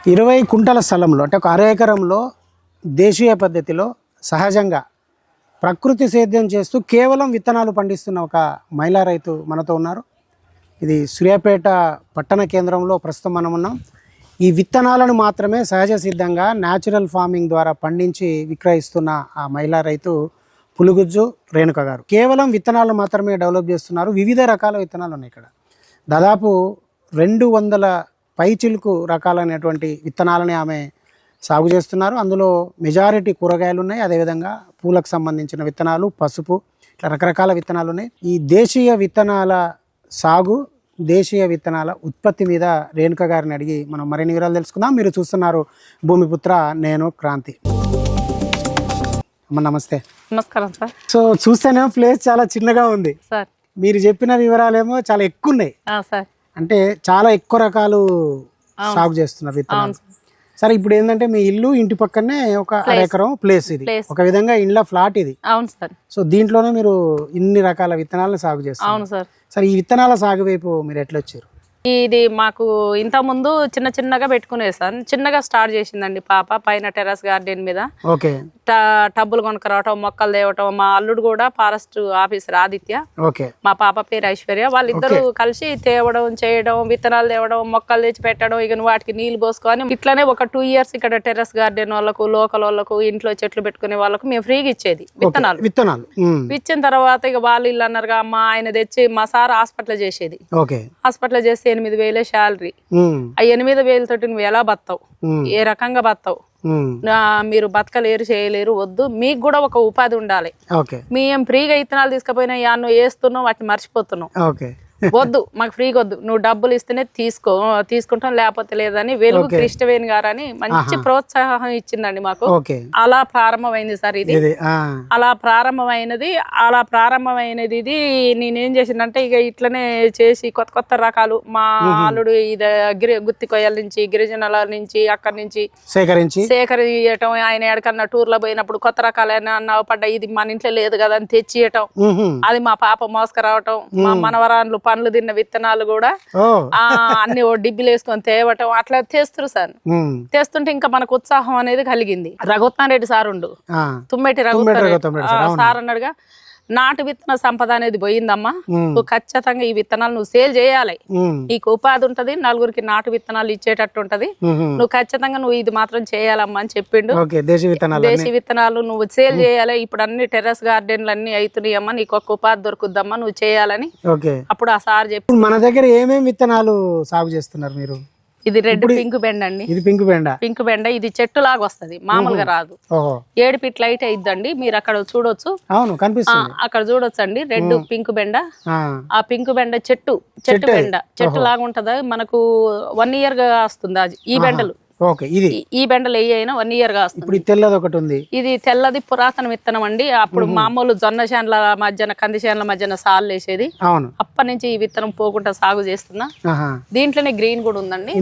20 కుంటల స్థలంలో అంటే ఒక అరెకరంలో దేశీయ పద్ధతిలో సహజంగా ప్రకృతి సేద్యం చేస్తూ కేవలం విత్తనాలు పండిస్తున్న ఒక మహిళా రైతు మనతో ఉన్నారు. ఇది సూర్యాపేట పట్టణ కేంద్రంలో ప్రస్తుతం మనం ఉన్నాం. ఈ విత్తనాలను మాత్రమే సహజ సిద్ధంగా న్యాచురల్ ఫార్మింగ్ ద్వారా పండించి విక్రయిస్తున్న ఆ మహిళా రైతు పులుగుజ్జు రేణుక గారు. కేవలం విత్తనాలు మాత్రమే డెవలప్ చేస్తున్నారు. వివిధ రకాల విత్తనాలు ఉన్నాయి ఇక్కడ. దాదాపు 200 పైచిలుకు రకాలైనటువంటి విత్తనాలని ఆమె సాగు చేస్తున్నారు. అందులో మెజారిటీ కూరగాయలు ఉన్నాయి, అదేవిధంగా పూలకు సంబంధించిన విత్తనాలు, పసుపు, ఇట్లా రకరకాల విత్తనాలు ఉన్నాయి. ఈ దేశీయ విత్తనాల సాగు, దేశీయ విత్తనాల ఉత్పత్తి మీద రేణుక గారిని అడిగి మనం మరిన్ని వివరాలు తెలుసుకుందాం. మీరు చూస్తున్నారు భూమిపుత్ర, నేను క్రాంతి. అమ్మ నమస్తే. నమస్కారం సార్. సో చూస్తేనే ప్లేస్ చాలా చిన్నగా ఉంది సార్. మీరు చెప్పిన వివరాలేమో చాలా ఎక్కువ ఉన్నాయి సార్. అంటే చాలా ఎక్కువ రకాలు సాగు చేస్తున్నారు విత్తనాలు. సరే, ఇప్పుడు ఏంటంటే మీ ఇల్లు ఇంటి పక్కనే ఒక అరెకరం ప్లేస్, ఇది ఒక విధంగా ఇండ్ల ఫ్లాట్ ఇది. అవును సార్. సో దీంట్లోనే మీరు ఇన్ని రకాల విత్తనాలను సాగు చేస్తారు. అవును సార్. సరే, ఈ విత్తనాల సాగు వైపు మీరు ఎట్లా వచ్చారు? ఇది మాకు ఇంత ముందు చిన్నగా పెట్టుకునేది సార్. చిన్నగా స్టార్ట్ చేసిందండి పాప. పైన టెర్రస్ గార్డెన్ మీద ఓకే టబ్బులు కొనుక్కరావటం, మొక్కలు తేవటం. మా అల్లుడు కూడా ఫారెస్ట్ ఆఫీసర్ ఆదిత్య, ఓకే. మా పాప పేరు ఐశ్వర్య. వాళ్ళిద్దరూ కలిసి తేవడం, చేయడం, విత్తనాలు తేవడం, మొక్కలు తెచ్చి పెట్టడం, ఇక వాటికి నీళ్లు పోసుకొని ఇట్లానే ఒక 2 years ఇక్కడ టెర్రస్ గార్డెన్ వాళ్ళకు, లోకల్ వాళ్ళకు, ఇంట్లో చెట్లు పెట్టుకునే వాళ్ళకు మేము ఫ్రీగా ఇచ్చేది విత్తనాలు. ఇచ్చిన తర్వాత ఇక వాళ్ళు ఇల్లు అన్నారుగా, అమ్మ ఆయన తెచ్చి మా సార్ హాస్పిటల్ చేసేది. హాస్పిటల్ చేస్తే 8,000 శాలరీ. ఆ 8,000 తోటి నువ్వు ఎలా బతావు, ఏ రకంగా బతావు, మీరు బతకలేరు, చేయలేరు, వద్దు. మీకు కూడా ఒక ఉపాధి ఉండాలి. మేము ఫ్రీగా విత్తనాలు తీసుకుపోయినా నువ్వు వేస్తున్నావు, వాటిని మర్చిపోతున్నావు. వద్దు, మాకు ఫ్రీగా వద్దు, నువ్వు డబ్బులు ఇస్తేనే తీసుకుంటాం, లేకపోతే లేదని వెలుగు కృష్ణవేణి గారు అని మంచి ప్రోత్సాహం ఇచ్చిందండి మాకు. అలా ప్రారంభమైంది సార్ ఇది. అలా ప్రారంభమైనది ఇది. నేనేం చేసిందంటే ఇక ఇట్లనే చేసి కొత్త రకాలు మా అల్లుడు గుత్తి కొయ్యల నుంచి, గిరిజనుల నుంచి, అక్కడి నుంచి సేకరించడం, ఆయన ఎక్కడన్నా టూర్ లో పోయినప్పుడు కొత్త రకాలైన నవ్వపడ్డ, ఇది మన ఇంట్లో లేదు కదా అని తెచ్చియటం, అది మా పాప మోసుకురావటం, మా మనవరాన్లు పండ్లు తిన్న విత్తనాలు కూడా అన్ని డిబ్బిలు వేసుకొని తేవటం, అట్లా తెస్తారు సార్. తెస్తుంటే ఇంకా మనకు ఉత్సాహం అనేది కలిగింది. రఘుత్నారెడ్డి సార్ ఉండు, తుమ్మెటి రఘుత్నారెడ్డి సార్ అన్నాడుగా, నాటు విత్తన సంపద అనేది పోయిందమ్మా, నువ్వు ఖచ్చితంగా ఈ విత్తనాలు నువ్వు సేల్ చేయాలి, నీకు ఉపాధి ఉంటది, నలుగురికి నాటు విత్తనాలు ఇచ్చేటట్టు ఉంటది, నువ్వు ఖచ్చితంగా నువ్వు ఇది మాత్రం చేయాలమ్మా అని చెప్పిండు. దేశీ విత్తనాలు నువ్వు సేల్ చేయాలి, ఇప్పుడు అన్ని టెర్రస్ గార్డెన్లు అన్ని అవుతున్నాయమ్మా, నీకు ఒక ఉపాధి దొరుకుద్దమ్మా, నువ్వు చేయాలని అప్పుడు ఆ సార్ చెప్పి. మన దగ్గర ఏమేమి విత్తనాలు సాగు చేస్తున్నారు మీరు? ఇది రెడ్ పింక్ బెండ అండి. ఇది పింక్ బెండ. ఇది చెట్టు లాగా వస్తది, మామూలుగా రాదు. 7 feet లైట్ అయిద్దండి. మీరు అక్కడ చూడొచ్చు, అక్కడ చూడొచ్చు అండి. రెడ్ పింక్ బెండ. ఆ పింక్ బెండ చెట్టు బెండ చెట్టు లాగా ఉంటది. మనకు 1 year గా వస్తుంది అది. ఈ బెండలు ఈ బెండలు అయినా 1 year గా వస్తుంది. తెల్లది ఒకటి ఉంది. ఇది తెల్లది పురాతన విత్తనం అండి. అప్పుడు మామూలు జొన్న చేనుల మధ్యన, కంది చేనుల మధ్యన సాలు వేసేది. అప్పటి నుంచి ఈ విత్తనం పోకుండా సాగు చేస్తున్నా. దీంట్లోనే గ్రీన్ కూడా ఉందండి.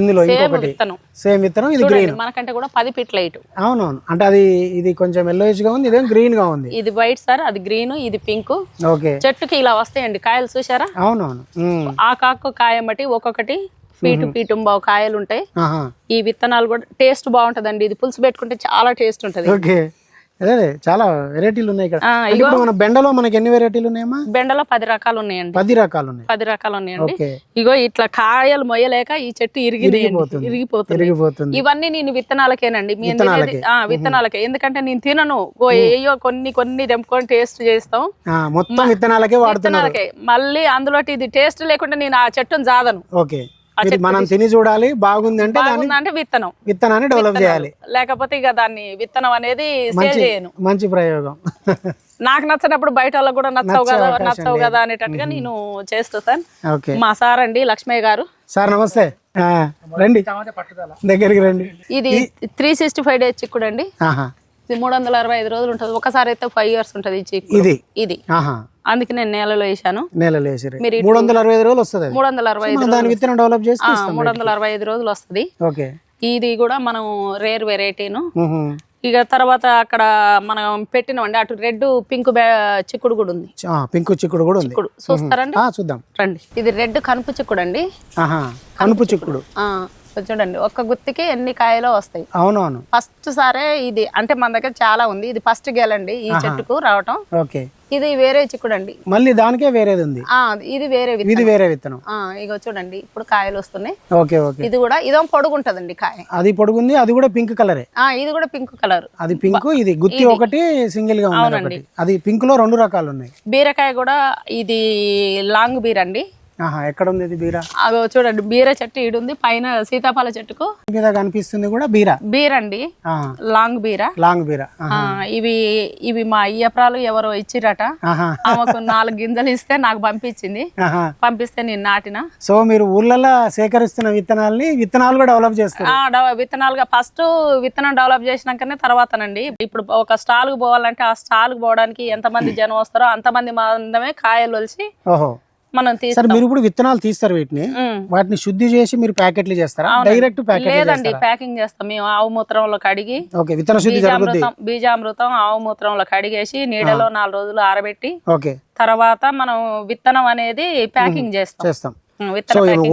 సేమ్ విత్తనం మనకంటే కూడా 10 feet లైట్. అవునవును, అంటే అది ఇది కొంచెం ఎల్లోయిష్ గా ఉంది, ఇదే గ్రీన్ గా ఉంది. ఇది వైట్ సార్, అది గ్రీన్, ఇది పింక్. చెట్టుకి ఇలా వస్తాయండి కాయలు, చూసారా? అవునవును. ఆ కాకు కాయ బట్టి ఒక్కొక్కటి పీటు బావు కాయలు ఉంటాయి. ఈ విత్తనాలు కూడా టేస్ట్ బాగుంటదండి. ఇది పులుసు పెట్టుకుంటే చాలా టేస్ట్ ఉంటది. చాలా వెరైటీలు ఉన్నాయి ఇక్కడ. మన బెండలో మనకి ఎన్ని వెరైటీలు ఉన్నాయమ్మా? బెండలో 10 రకాలు ఉన్నాయండి. 10 రకాలు ఉన్నాయండి. ఇగో ఇట్లా కాయలు మొయ్యలేక ఈ చెట్టు ఇరిగిపోతుంది. ఇవన్నీ నేను విత్తనాలకేనండి, విత్తనాలకే. ఎందుకంటే నేను తినను, ఏయో కొన్ని తెంపుకొని టేస్ట్ చేస్తాం, మొత్తం విత్తనాలకే వాడుతున్నాను. మళ్ళీ అందులో ఇది టేస్ట్ లేకుండా నేను ఆ చెట్టును జాదను. మనం తిని చూడాలి, బాగుంది అంటే విత్తనాన్ని డెవలప్ చేయాలి, లేకపోతే ఇక దాన్ని విత్తనం అనేది సేల్ చేయను. మంచి ప్రయోగం. నాకు నచ్చినప్పుడు బయట వాళ్ళకి కూడా నచ్చవు కదా అనేటట్టుగా నేను చేస్తా సార్. మా సార్ అండి లక్ష్మయ్య గారు. సార్ నమస్తే, రండి దగ్గరికి రండి. ఇది 365 days చిక్కుడు అండి. ఇది 365 రోజులు ఉంటది. ఒకసారి అయితే 5 years ఉంటది ఈ చిక్కుడు. ఇది అందుకే నేను నేలలో వేసాను. 365 రోజులు వస్తుంది. 365 రోజులు వస్తుంది. ఇది కూడా మనం రేర్ వెరైటీను. ఇక తర్వాత అక్కడ మనం పెట్టినామండి, అటు రెడ్ పింక్ చిక్కుడు కూడా ఉంది. పింక్ చిక్కుడు కూడా ఉంది. చూస్తారండి? చూద్దాం రండి. ఇది రెడ్ కనుపు చిక్కుడు అండి. కనుపు చిక్కుడు చూడండి ఒక్క గుత్తికి ఎన్ని కాయలు వస్తాయి. అవునవును. ఫస్ట్ సారే ఇది అంటే మన దగ్గర చాలా ఉంది. ఇది ఫస్ట్ గేలండి ఈ చెట్టుకు రావటం. ఓకే. ఇది వేరే చిక్కుడు అండి. మళ్ళీ దానికే వేరేది ఉంది. ఇది వేరే విత్తనం. ఇది వేరే విత్తనం. ఇగో చూడండి ఇప్పుడు కాయలు వస్తున్నాయి. Okay okay. ఇది కూడా ఇదో పొడుగుంటదండి కాయ. అది పొడుగుంది, అది కూడా పింక్ కలరే. ఇది కూడా పింక్ కలర్. అది పింక్, ఇది గుత్తి ఒకటి సింగిల్ గా ఉంది. అది పింక్ లో 2 రకాలు ఉన్నాయి. బీరకాయ కూడా ఇది లాంగ్ బీర అండి. ఎక్కడ ఉంది ఇది బీర? అదో చూడండి బీర చెట్టు ఈడు ఉంది, పైన సీతాఫల చెట్టుకు మీద కనిపిస్తుంది కూడా బీర. బీర అండి, లాంగ్ బీర. లాంగ్ బీర. ఇవి మా అయ్యప్రాలు ఎవరో ఇచ్చిరట. ఆమెకు 4 గింజలు ఇస్తే నాకు పంపించింది. పంపిస్తే నేను నాటిన. సో మీరు ఊర్లలో సేకరిస్తున్న విత్తనాలు కూడా డెవలప్ చేస్తారు? విత్తనాలుగా ఫస్ట్ విత్తనం డెవలప్ చేసినాకనే తర్వాతనండి. ఇప్పుడు ఒక స్టాల్ కు పోవాలంటే ఆ స్టాల్ కు పోవడానికి ఎంతమంది జనం వస్తారో అంతమంది మందమే కాయలు ఒలిసి మనం తీస్తాం. మీరు ఇప్పుడు విత్తనాలు తీస్తారు, వాటిని శుద్ధి చేసి మీరు ప్యాకెట్లు చేస్తారా? Direct packet? లేదండి, ప్యాకింగ్ చేస్తాం మేము. ఆవు మూత్రంలో కడిగి విత్తన శుద్ధి బీజామృతం ఆవు మూత్రంలో కడిగేసి నీడలో 4 రోజులు ఆరబెట్టి తర్వాత మనం విత్తనం అనేది ప్యాకింగ్ చేస్తాం.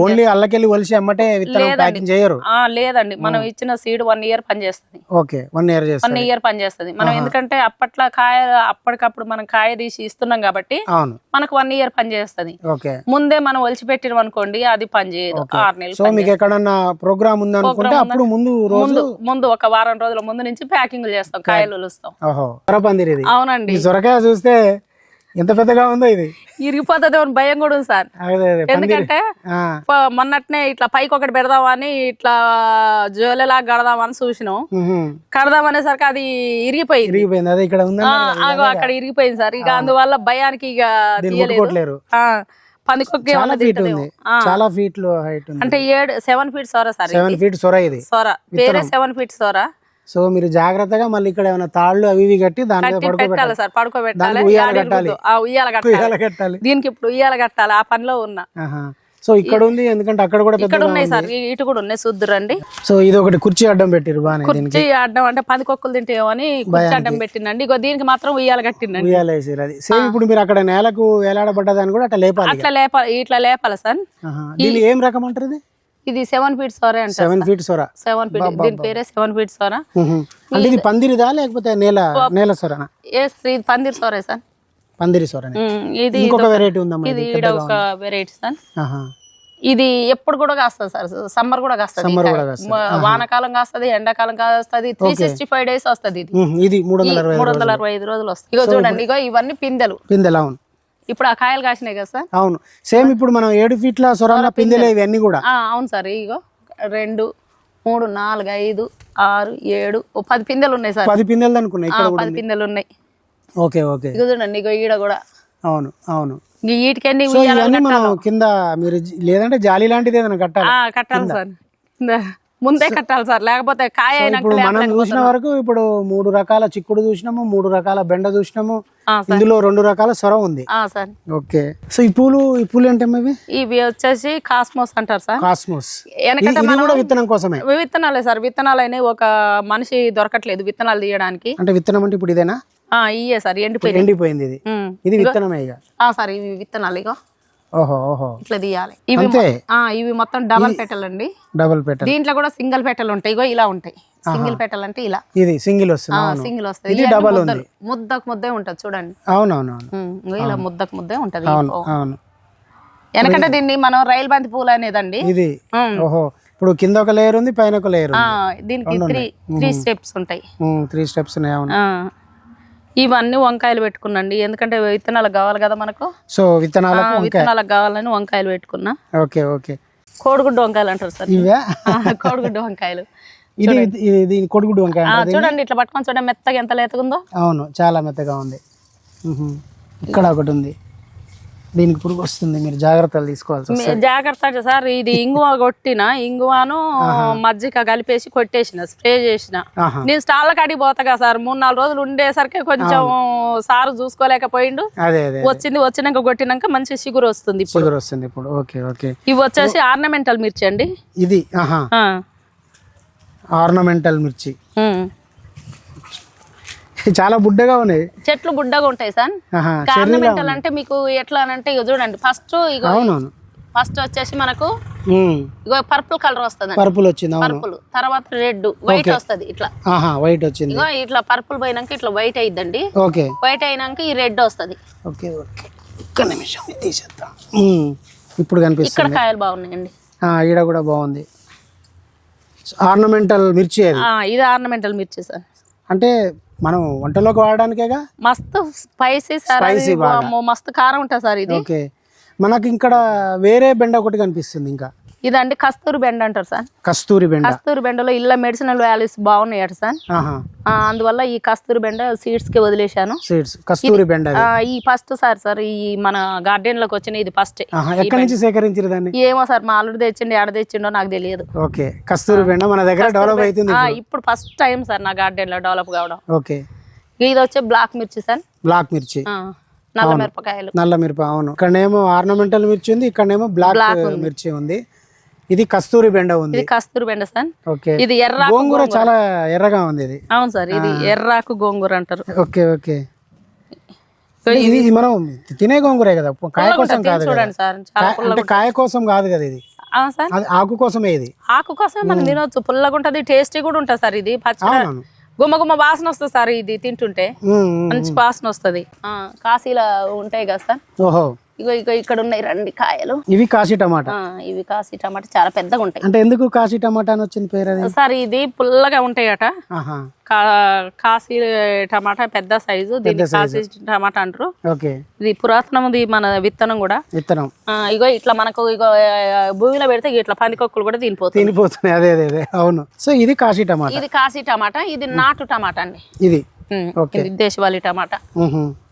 ఓన్లీ అల్లకెళ్ళి ఒలిసి అమ్మటే విత్తనం ప్యాకింగ్ చేయరు? లేదండి, మనం ఇచ్చిన సీడ్ 1 ఇయర్ పనిచేస్తుంది. ఓకే, 1 ఇయర్ పనిచేస్తుంది. మనం ఎందుకంటే అప్పట్లో అప్పటికప్పుడు మనం కాయ తీసి ఇస్తున్నాం కాబట్టి మనకు 1 ఇయర్ పనిచేస్తుంది. ముందే మనం ఒలిచి పెట్టినాం అనుకోండి అది పనిచేయదు. 6 నెలలు. సో మీకు ఎక్కడన్నా ప్రోగ్రామ్ ఉంది అనుకుంటే అప్పుడు ముందు ఒక వారం రోజుల ముందు నుంచి ప్యాకింగ్ చేస్తాం, కాయలు ఒలుస్తాం. అవునండి. సొరకాయ చూస్తే ఎంత పెద్దగా ఉందో, ఇది ఇరిగిపోతుంది అని భయం కూడా ఉంది సార్. ఎందుకంటే మొన్నట్నే ఇట్లా పైకి ఒకటి పెడదామని ఇట్లా జోలెలాగా కడదామని చూసినాం. కడదామనేసరికి అది ఇరిగిపోయింది. అక్కడ ఇరిగిపోయింది సార్. ఇక అందువల్ల భయానికి ఇక తీయలేదు. పందికొక్కే అంటే 7 ఫీట్ సోర సార్. 7 ఫీట్ సొర. ఇది సొర వేరే 7 ఫీట్ సోర. సో మీరు జాగ్రత్తగా మళ్ళీ ఇక్కడ ఏమైనా తాళ్ళు అవి కట్టి దాని మీద పడుకోబెట్టాలి సార్. పడుకోబెట్టాలి, ఉయ్యాల కట్టాలి. దీనికి ఇప్పుడు ఉయ్యాల కట్టాలి. ఆ పనిలో ఉన్నా. సో ఇక్కడ ఉంది, ఎందుకంటే అక్కడ కూడా ఇక్కడ ఉన్నాయి సార్. ఇటు కూడా ఉన్నాయి, చూద్దురండి. సో ఇది ఒకటి కుర్చీ అడ్డం పెట్టిరు. కుర్చీ అడ్డం అంటే పందికొక్కులు తింటేమని కుర్చీ అడ్డం పెట్టిందండి. ఇగో దీనికి మాత్రం ఉయ్యాల కట్టిందండి. ఉయ్యాల వేసారు. అది సేమ్ ఇప్పుడు మీరు అక్కడ నేలకు వేలాడబడ్డదాన్ని కూడా అట్లా లేపాలి. ఇట్లా లేపాలి సార్. ఇది ఏం రకం అంటారు? ఇది 7 ఫీట్ సోర అంట. 7 ఫీట్ సోర. 7 ఫీట్. దీని పేరే 7 ఫీట్ సోర. అంటే ఇది పందిరిదా లేకపోతే నేల సోరనా? ఇది పందిరి సోరే సార్. పందిరి సోర. ఇది ఇంకొక వెరైటీ ఉందమ్మా. ఇది ఒక వెరైటీ సార్. ఇది ఎప్పుడు కూడా కాస్తుంది సార్. సమ్మర్ కూడా కాస్తుంది, వానకాలం కాస్తుంది, ఎండాకాలం కాస్తుంది. 365 డేస్ వస్తుంది. ఇది 365 రోజులు వస్తుంది. ఇగో చూడండి, ఇగో ఇవన్నీ పిందెలు. అవును. ఇప్పుడు ఆ కాయలు కాసినాయి కదా సార్. అవును. సేమ్ ఇప్పుడు మనం 7 ఫీట్ల సొర పిందెలు ఇవన్నీ కూడా. అవును సార్. ఇగో 2, 3, 4, 5, 6, 7, 10 పిందెలు ఉన్నాయి సార్. 10 పిందెలు అనుకున్నాయి. 10 పిందెలు ఉన్నాయి. Okay okay. ఇగో చూడండి, ఇగో ఈడ కూడా. అవును. వీటికన్నీ కింద మీరు లేదంటే జాలి లాంటిది ఏదైనా కట్టాలి సార్. ముందే కట్టాలి సార్, లేకపోతే కాయ మనం చూసిన వరకు ఇప్పుడు 3 రకాల చిక్కుడు చూసినాము, 3 రకాల బెండ చూసినాము. ఇందులో 2 రకాల సొర ఉంది. ఓకే. సో ఈ పూలు అంటే ఇవి వచ్చేసి కాస్మోస్ అంటారు సార్. కాస్మోస్. విత్తనం కోసమే. విత్తనాలే సార్. విత్తనాలు అయినాయి. ఒక మనిషి దొరకట్లేదు విత్తనాలు తీయడానికి. అంటే విత్తనం అంటే ఇప్పుడు ఇదేనా? ఇయే సార్. ఎండిపోయింది. ఇది విత్తనమే సార్. ఇవి విత్తనాలు ఇగో. ఓహో. ఇట్లా తీయాలి. ఇవి మొత్తం డబల్ పెటల్ అండి. Double petal. దీంట్లో కూడా సింగిల్ పెటల్ ఉంటాయి. ఇగో ఇలా ఉంటాయి. సింగిల్ పెటల్ అంటే ఇలా. ఇది సింగిల్ వస్తుంది. సింగిల్ వస్తుంది. ఇది డబల్ ఉంది. ముద్దకు ముద్దే ఉంటది చూడండి. అవునవును. ఇలా ముద్దకు ముద్దే ఉంటది. ఎందుకంటే దీన్ని మనం రైలు బంతి పూలు అనేదండి. ఇది ఇప్పుడు కింద ఒక లేయర్ ఉంది, పైన ఒక లేయర్. దీనికి 3 స్టెప్స్ ఉంటాయి. 3 స్టెప్స్ ఉన్నాయి. ఇవన్నీ వంకాయలు పెట్టుకున్నాండి, ఎందుకంటే విత్తనాలకు కావాలి కదా మనకు. సో విత్తనాలకు కావాలని వంకాయలు పెట్టుకున్నా. ఓకే. కోడిగుడ్డు వంకాయలు అంటారు సార్. కోడిగుడ్డు వంకాయలు. కోడిగుడ్డు వంకాయ చూడండి, ఇట్లా పట్టుకొని చూడండి, మెత్తగా ఎంత లేతగుందో. అవును, చాలా మెత్తగా ఉంది. ఇక్కడ ఒకటి ఉంది, దీనికి పురుగు వస్తుంది, మీరు జాగ్రత్తలు తీసుకోవాలి. జాగ్రత్త సార్. ఇది ఇంగువ కొట్టిన ఇంగువను మజ్జిగ కలిపేసి కొట్టేసిన, స్ప్రే చేసిన. నేను స్టాళ్ళ కాడికి పోతాగా సార్. 3-4 రోజులు ఉండేసరికి కొంచెం సారు చూసుకోలేకపోయిండు. వచ్చినాక కొట్టినాక మంచి చిగురు వస్తుంది. ఇప్పుడు ఓకే. ఇవి వచ్చేసి ఆర్నమెంటల్ మిర్చి అండి. ఇది ఆర్నమెంటల్ మిర్చి. చాలా బుడ్డగా ఉన్నాయి. చెట్లు బుడ్డగా ఉంటాయి సార్. ఆర్నమెంటల్ అంటే మీకు ఎట్లా అంటే చూడండి, ఫస్ట్ ఫస్ట్ వచ్చేసి మనకు ఇగో పర్పుల్ కలర్ వస్తుంది, పర్పుల్ వచ్చింది. పర్పుల్ తర్వాత రెడ్ వైట్ వస్తుంది ఇట్లా. వైట్ వచ్చింది. ఇగో ఇట్లా పర్పుల్ పోయినాక ఇట్లా వైట్ అయిద్దండి. ఓకే, వైట్ అయినాక ఈ రెడ్ వస్తుంది. ఓకే ఓకే, ఒక్క నిమిషం తీసేద్దాం. ఇప్పుడు కనిపిస్తుంది. ఇక్కడ కాయలు బాగున్నాయండి. ఈడ కూడా బాగుంది. ఆర్నమెంటల్ మిర్చి అది. ఇది ఆర్నమెంటల్ మిర్చి సార్. అంటే మనం వంటలోకి వాడడానికేగా. మస్తు స్పైసీ సార్, మస్తు కారం ఉంటుంది సార్ ఇది. ఓకే, మనకి ఇక్కడ వేరే బెండ ఒకటి కనిపిస్తుంది ఇంకా. ఇదండి కస్తూరి బెండ అంటారు సార్. కస్తూరి బెండ. కస్తూరి బెండలో ఇళ్ళ మెడిసినల్ వాల్యూస్ బాగున్నాయట సార్. అందువల్ల ఈ కస్తూరి బెండ సీడ్స్ కి వదిలేశాను. సీడ్స్ కస్తూరి బెండ ఈ ఫస్ట్ సార్ ఈ మన గార్డెన్ లోకి వచ్చిన ఇది ఫస్ట్. ఎక్కడి నుంచి సేకరించారు దాన్ని? ఏమో సార్, మా అల్లుడు తెచ్చిండి, ఎడ తెచ్చిండో నాకు తెలియదు. ఓకే, కస్తూరి బెండ మన దగ్గర డెవలప్ అవుతుంది ఇప్పుడు ఫస్ట్ టైం సార్ నా గార్డెన్ లో డెవలప్ కావడం. ఓకే, ఇది వచ్చే బ్లాక్ మిర్చి సార్. బ్లాక్ మిర్చి, నల్ల మిరపకాయలు. నల్ల మిరప. అవును, ఇక్కడనేమో ఆర్నమెంటల్ మిర్చి ఉంది, ఇక్కడనేమో బ్లాక్ మిర్చి ఉంది. ఇది కస్తూరి బెండ ఉంది. ఇది కస్తూరి బెండ సార్. ఓకే, ఇది ఎర్ర గోంగూర చాలా ఎర్రగా ఉంది ఇది. అవును సార్, ఇది ఎర్రాకు గోంగూర అంటారు. ఓకే ఓకే, ఇది మనం తినే గోంగూరే కదా, కాయ కోసం కాదు. చూడండి సార్, అంటే కాయ కోసం కాదు కదా ఇది, అది ఆకు కోసమే. ఇది ఆకు కోసమే మనం తినొచ్చు, పుల్లగా ఉంటది, టేస్టీ కూడా ఉంటది సార్. ఇది పచ్చడి గుమ్మ గుమ్మ వాసన వస్తుంది సార్, ఇది తింటుంటే మంచి వాసన వస్తుంది. కాశీలో ఉంటాయి కదా సార్. ఓహో, ఇగో ఇగో ఇక్కడ ఉన్నాయి రండి కాయలు. ఇవి కాశీ టమాటా. ఇవి కాశీ టమాటా చాలా పెద్దగా ఉంటాయి. అంటే ఎందుకు కాశీ టమాటా అని వచ్చింది పేరు అది? సార్ ఇది పుల్లగా ఉంటాయట. కాశీ టమాటా పెద్ద సైజు, దీన్ని కాశీ టమాటా అంటారు. ఓకే, ఇది పురాతనది మన విత్తనం కూడా. విత్తనం ఇగో ఇట్లా మనకు ఇగో భూమిలో పెడితే ఇట్లా పందికొక్కులు కూడా తినిపోతున్నాయి. అదే అదే, అవును. సో ఇది కాశీ టమాటా. ఇది కాశీ టమాటా, ఇది నాటు టమాటా అండి. ఇది దేశవాళీ టమాటా.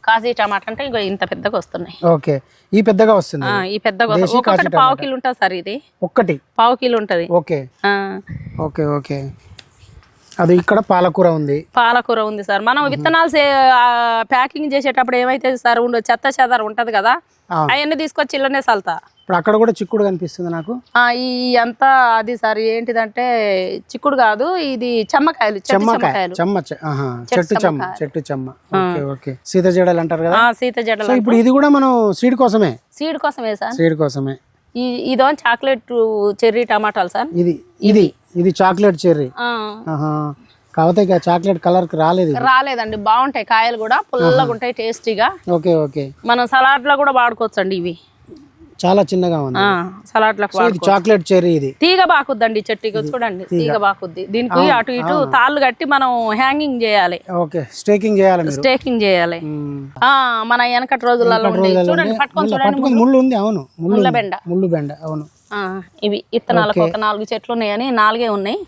కాశీ టమాటా అంటే ఇగో ఇంత పెద్దగా వస్తున్నాయి. ఓకే, ఈ పెద్దగా వస్తుంది. ఈ పెద్దగా ఒకటి పావు కిలో ఉంటుంది సార్. ఇది ఒకటి పావు కిలో ఉంటది. Okay okay okay. అది ఇక్కడ పాలకూర ఉంది. పాలకూర ఉంది సార్. మనం విత్తనాలు ప్యాకింగ్ చేసేటప్పుడు ఏమైతే సార్ చెత్త చెదారు ఉంటది కదా, అవన్నీ తీసుకొచ్చి ఇళ్ళనే చల్లుతా. ఇప్పుడు అక్కడ కూడా చిక్కుడు కనిపిస్తుంది నాకు. ఈ అంతా అది సార్ ఏంటిదంటే చిక్కుడు కాదు, ఇది చెమ్మకాయలు. చెమ్మకాయలు, చెట్టు చెమ్మ, చెట్టు చెమ్మ. ఓకే ఓకే, సీత జడలు అంటారు కదా. సీత జడలు. ఇప్పుడు ఇది కూడా మనం సీడ్ కోసమే. సీడ్ కోసమే సార్, సీడ్ కోసమే. ఇదో చాక్లెట్ చెర్రీ టమాటాలు సార్. ఇది ఇది ఇది చాక్లెట్ చెర్రీ. కాకపోతే ఇక చాక్లెట్ కలర్ రాలేదండి. బాగుంటాయి కాయలు కూడా, పుల్లగా ఉంటాయి, టేస్టీగా. ఓకే ఓకే, మనం సలాడ్ లో కూడా వాడుకోవచ్చు అండి. ఇవి చాలా చిన్నగా ఉంది. సలాడ్ లో చాక్లెట్ చెర్రీ. ఇది తీగ బాకుద్దండి చెట్టుకి, చూడండి తీగ బాకుద్ది. దీనికి అటు ఇటు తాళ్ళు కట్టి మనం హ్యాంగింగ్ చేయాలి. ఓకే, స్టేకింగ్ చేయాలి. స్టేకింగ్ చేయాలి. మన వెనకటి రోజులలో చూడండి, పట్టుకొని చూడండి, ముళ్ళు ఉంది. అవును, ముళ్ళ బెండ. ముళ్ళు బెండ, అవును. ఇవి ఇత్తనాలకు ఒక 4 చెట్లు ఉన్నాయని 4 ఉన్నాయి.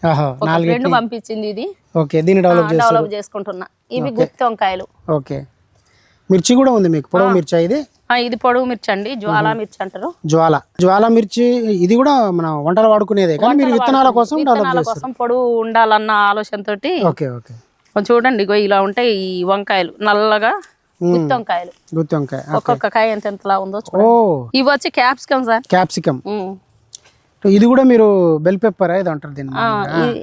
రెండు పంపించింది ఇది. ఓకే, దీన్ని డెవలప్ చేసుకుంటున్నా. ఇవి గుత్తి వంకాయలు. ఓకే, మిర్చి కూడా ఉంది మీకు. పొడవు మిర్చి ఇది. ఇది పొడవు మిర్చి అండి, జ్వాలా మిర్చి అంటారు. జ్వాలా మిర్చి. ఇది కూడా మన వంటలు వాడుకునేదే కానీ మీరు విత్తనాల కోసం పొడవు ఉండాలన్న ఆలోచనతో. ఓకే ఓకే, చూడండి ఇగో ఇలా ఉంటాయి ఈ వంకాయలు, నల్లగా గుత్తి వంకాయలు. గుత్తి వంకాయ ఒక్కొక్క కాయ ఎంతలా ఉందో చూడండి. ఇవి వచ్చి క్యాప్సికమ్ సార్. క్యాప్సికమ్. ఇది కూడా మీరు బెల్ పెప్పర్ ఇది అంటారు దీన్ని.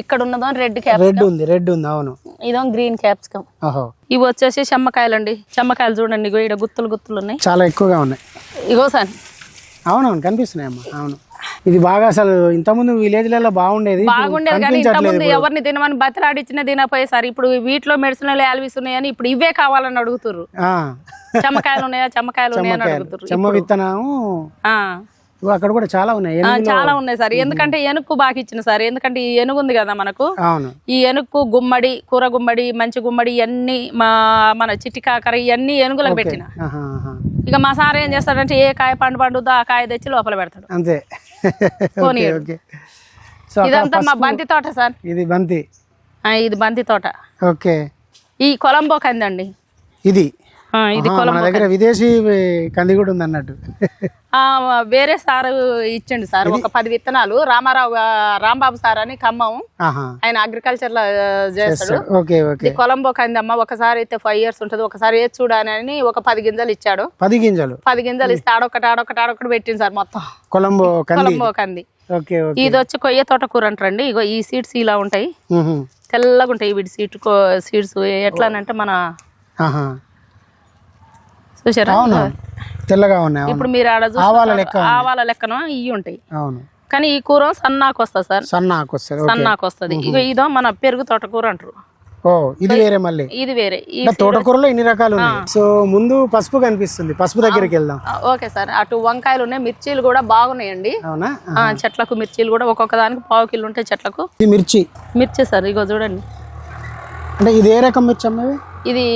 ఇక్కడ ఉన్నదో రెడ్ ఉంది. రెడ్ ఉంది, అవును. ఇదో గ్రీన్ క్యాప్సికమ్. ఇవి వచ్చేసి చెమ్మకాయలు అండి. చెమ్మకాయలు చూడండి, ఇగో ఇక్కడ గుత్తులు గుత్తులు ఉన్నాయి, చాలా ఎక్కువగా ఉన్నాయి. ఇగో సార్. అవునవును, కనిపిస్తున్నాయి అమ్మా. అవును, ఇది బాగా అసలు ఇంతకుముందు విలేజ్లలో బాగుండేది కానీ ఇంతకుముందు ఎవరిని తినమని బతిలాడిచ్చిన తినపోయేసారి ఇప్పుడు వీటిలో మెడిసినల్ వాల్యూస్ ఉన్నాయని ఇప్పుడు ఇవే కావాలని అడుగుతుర్రు. చెమ్మకాయలు ఉన్నాయా, చెమ్మకాయలు ఉన్నాయని అడుగుతుర్రు. చెమ్మ విత్తనం అక్కడ కూడా చాలా ఉన్నాయి సార్. ఎందుకంటే ఎనుక్కు బాగా ఇచ్చిన సార్. ఎందుకంటే ఈ ఎనుగు ఉంది కదా మనకు, ఈ ఎనుక్కు గుమ్మడి, కూర గుమ్మడి, మంచి గుమ్మడి, ఇవన్నీ మన చిట్టి కాకర ఇవన్నీ ఎనుగులకు పెట్టిన. ఇక మా సార్ ఏం చేస్తాడంటే ఏ కాయ పండుద్దో ఆ కాయ తెచ్చి లోపల పెడతాడు అంతే. ఇదంతా మా బంతి తోట సార్. ఇది బంతి తోట. ఓకే, ఈ కొలంబో కంది అండి. ఇది దగ్గర విదేశీ కంది కూడా ఉంది అన్నట్టు. వేరే సార్ ఇచ్చండి సార్ ఒక 10 విత్తనాలు. రాంబాబు సార్ అని ఖమ్మం, ఆయన అగ్రికల్చర్ లో చేస్తాడు. కొలంబో కంది అమ్మ. ఒకసారి అయితే 5 years ఉంటది, ఒకసారి ఏది చూడని ఒక 10 గింజలు ఇచ్చాడు. 10 గింజలు ఇస్తే ఆడొకటి పెట్టింది సార్ మొత్తం కొలంబో కంది. ఇది వచ్చి కొయ్య తోట కూర అంటారండి. ఇగో ఈ సీడ్స్ ఇలా ఉంటాయి, తెల్లగా ఉంటాయి వీటి సీడ్స్. ఎట్లా అంటే మన చూసారా అవును తెల్లగా ఉన్నాయి. ఇప్పుడు మీరు ఆడ ఆవాల లెక్కన ఇవి ఉంటాయి. అవును కానీ ఈ కూర సన్నాకు వస్తుంది సార్. సన్నాకు వస్తుంది. సన్నాకు వస్తుంది. ఇదో మన పెరుగు తోటకూర అంటారు. ఓ ఇది వేరే మళ్ళీ. ఇది వేరే. తోటకూరలో ఇన్ని రకాలు ఉన్నాయి. సో ముందు పసుపు కనిపిస్తుంది, పసుపు దగ్గరికి వెళ్దాం. Okay sir. అటు వంకాయలు ఉన్నాయి, మిర్చీలు కూడా బాగున్నాయండి. అవునా? చెట్లకు మిర్చీలు కూడా ఒక్కొక్క దానికి 1/2 కిలో ఉంటాయి చెట్లకు. ఇది మిర్చి సార్. ఇగో చూడండి. అంటే ఇది ఏ రకం మిర్చి అమ్మేవి? ఇది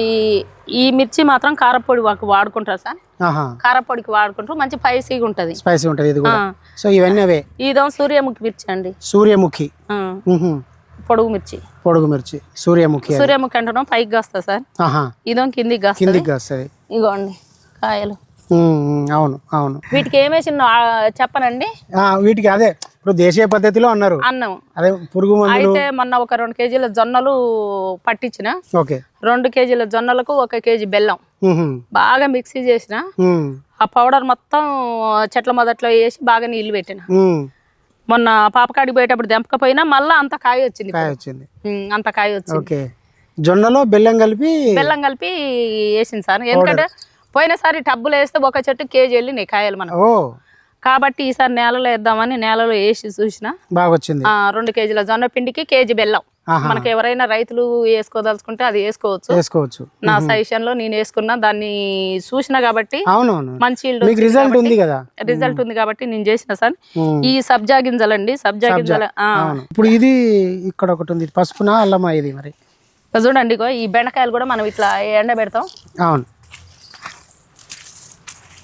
ఈ మిర్చి మాత్రం కారపొడి వాడుకుంటారు సార్. కారపొడికి వాడుకుంటారు. మంచి స్పైసీగా ఉంటది. స్పైసీ ఉంటది ఇది కూడా. సో ఇవన్నీ అవే. ఇదో సూర్యముఖి మిర్చి అండి. సూర్యముఖి పొడుగు మిర్చి సూర్యముఖి అంటున్నాం. పైకి కాస్తా సార్. ఇదో కిందికి కాస్తుంది. ఇగోండి కాయలు. అవును అవును. వీటికి ఏమేసి చెప్పనండి. వీటికి అదే ఇప్పుడు దేశీయ పద్ధతిలో అన్నారు అన్నం. అదే పురుగు మందులు. అయితే మొన్న ఒక 2 కేజీల జొన్నలు పట్టించిన. 2 కేజీల జొన్నలకు 1 కేజీ బెల్లం బాగా మిక్సీ చేసిన. ఆ పౌడర్ మొత్తం చెట్ల మొదట్లో వేసి బాగా నీళ్లు పెట్టిన. మొన్న పాపకాడికి పోయేటప్పుడు దెంపకపోయినా మళ్ళా అంత కాయ వచ్చింది. అంత కాయ వచ్చింది. జొన్నలో బెల్లం కలిపి వేసింది సార్. ఎందుకంటే పోయినసారి టబ్బులు వేస్తే ఒక చెట్టు కేజీ వెళ్ళినాయి కాయలు మనం. కాబట్టి ఈసారి నేలలో వేద్దామని నేలలో వేసి చూసిన బాగా వచ్చింది. 2 కేజీల జొన్న పిండికి కేజీ బెల్లం. మనకి ఎవరైనా రైతులు వేసుకోదలుచుకుంటే అది వేసుకోవచ్చు. నా సజెషన్ లో నేను వేసుకున్నా, దాన్ని చూసిన కాబట్టి మంచి రిజల్ట్ ఉంది కాబట్టి నేను చేసిన సార్. ఈ సబ్జా గింజలండి. సబ్జా గింజల. ఇప్పుడు ఇది ఇక్కడ ఒకటి ఉంది, పసుపునా అల్లమా ఇది మరి చూడండి. ఈ బెండకాయలు కూడా మనం ఇట్లా ఎండబెడతాం. అవును.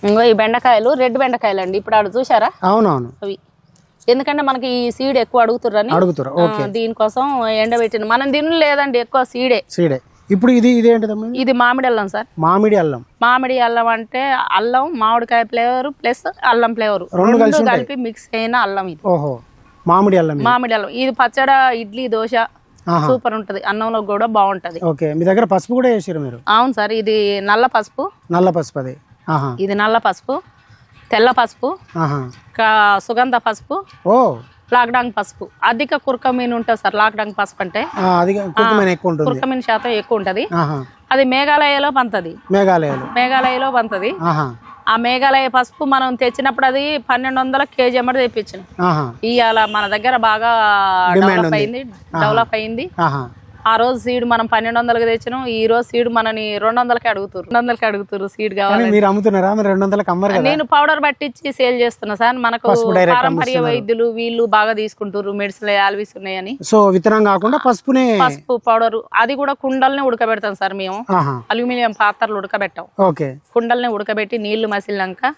ఇంకో ఈ బెండకాయలు రెడ్ బెండకాయలు అండి. ఇప్పుడు ఆడ చూసారా? అవునవును. అవి ఎందుకంటే మనకి ఈ సీడ్ ఎక్కువ అడుగుతుర్రు. దీనికోసం ఎండబెట్టిన. మనం దీని లేదండి, ఎక్కువ సీడే. ఇప్పుడు ఇది ఏంటిదమ్మా? ఇది మామిడి అల్లం సార్. మామిడి అల్లం అంటే అల్లం, మామిడికాయ ఫ్లేవర్ ప్లస్ అల్లం ఫ్లేవర్ రెండు కలిపి మిక్స్ అయిన అల్లం ఇది. మామిడి అల్లం. ఇది పచ్చడి, ఇడ్లీ, దోశ సూపర్ ఉంటది. అన్నంలో కూడా బాగుంటది. మీ దగ్గర పసుపు కూడా వేసారు మీరు? అవును సార్. ఇది నల్ల పసుపు. అది ఇది నల్ల పసుపు, తెల్ల పసుపు, సుగంధ పసుపు, లాక్డాంగ్ పసుపు. అధిక కుర్కమీన్ ఉంటుంది సార్. లాక్డాంగ్ పసుపు అంటే కుర్కమీన్ శాతం ఎక్కువ ఉంటది. అది మేఘాలయలో పంతది. ఆ మేఘాలయ పసుపు మనం తెచ్చినప్పుడు అది 1200 కేజీ అమ్మడి తెప్పించిన. ఇవాళ మన దగ్గర బాగా డెవలప్ అయింది. ఆ రోజు సీడ్ మనం 1200కి తెచ్చినాం. ఈ రోజు సీడ్ మనని 200కి అడుగుతారు సీడ్ కావాలి. మీరు అమ్ముతున్నారా? 200కి అమ్మరు కదా? నేను పౌడర్ పట్టించి సేల్ చేస్తున్నా సార్. మనకు పారంపర్య వైద్యులు వీళ్ళు బాగా తీసుకుంటారు. మెడిసిన్ ఆల్విస్ ఉన్నాయని. సో విత్తనం కాకుండా పసుపు పౌడర్ అది కూడా కుండల్ని ఉడకబెడతాం సార్. మేము అల్యూమినియం పాత్రలు ఉడకబెట్టాం. కుండల్ని ఉడకబెట్టి నీళ్లు మసిలినాక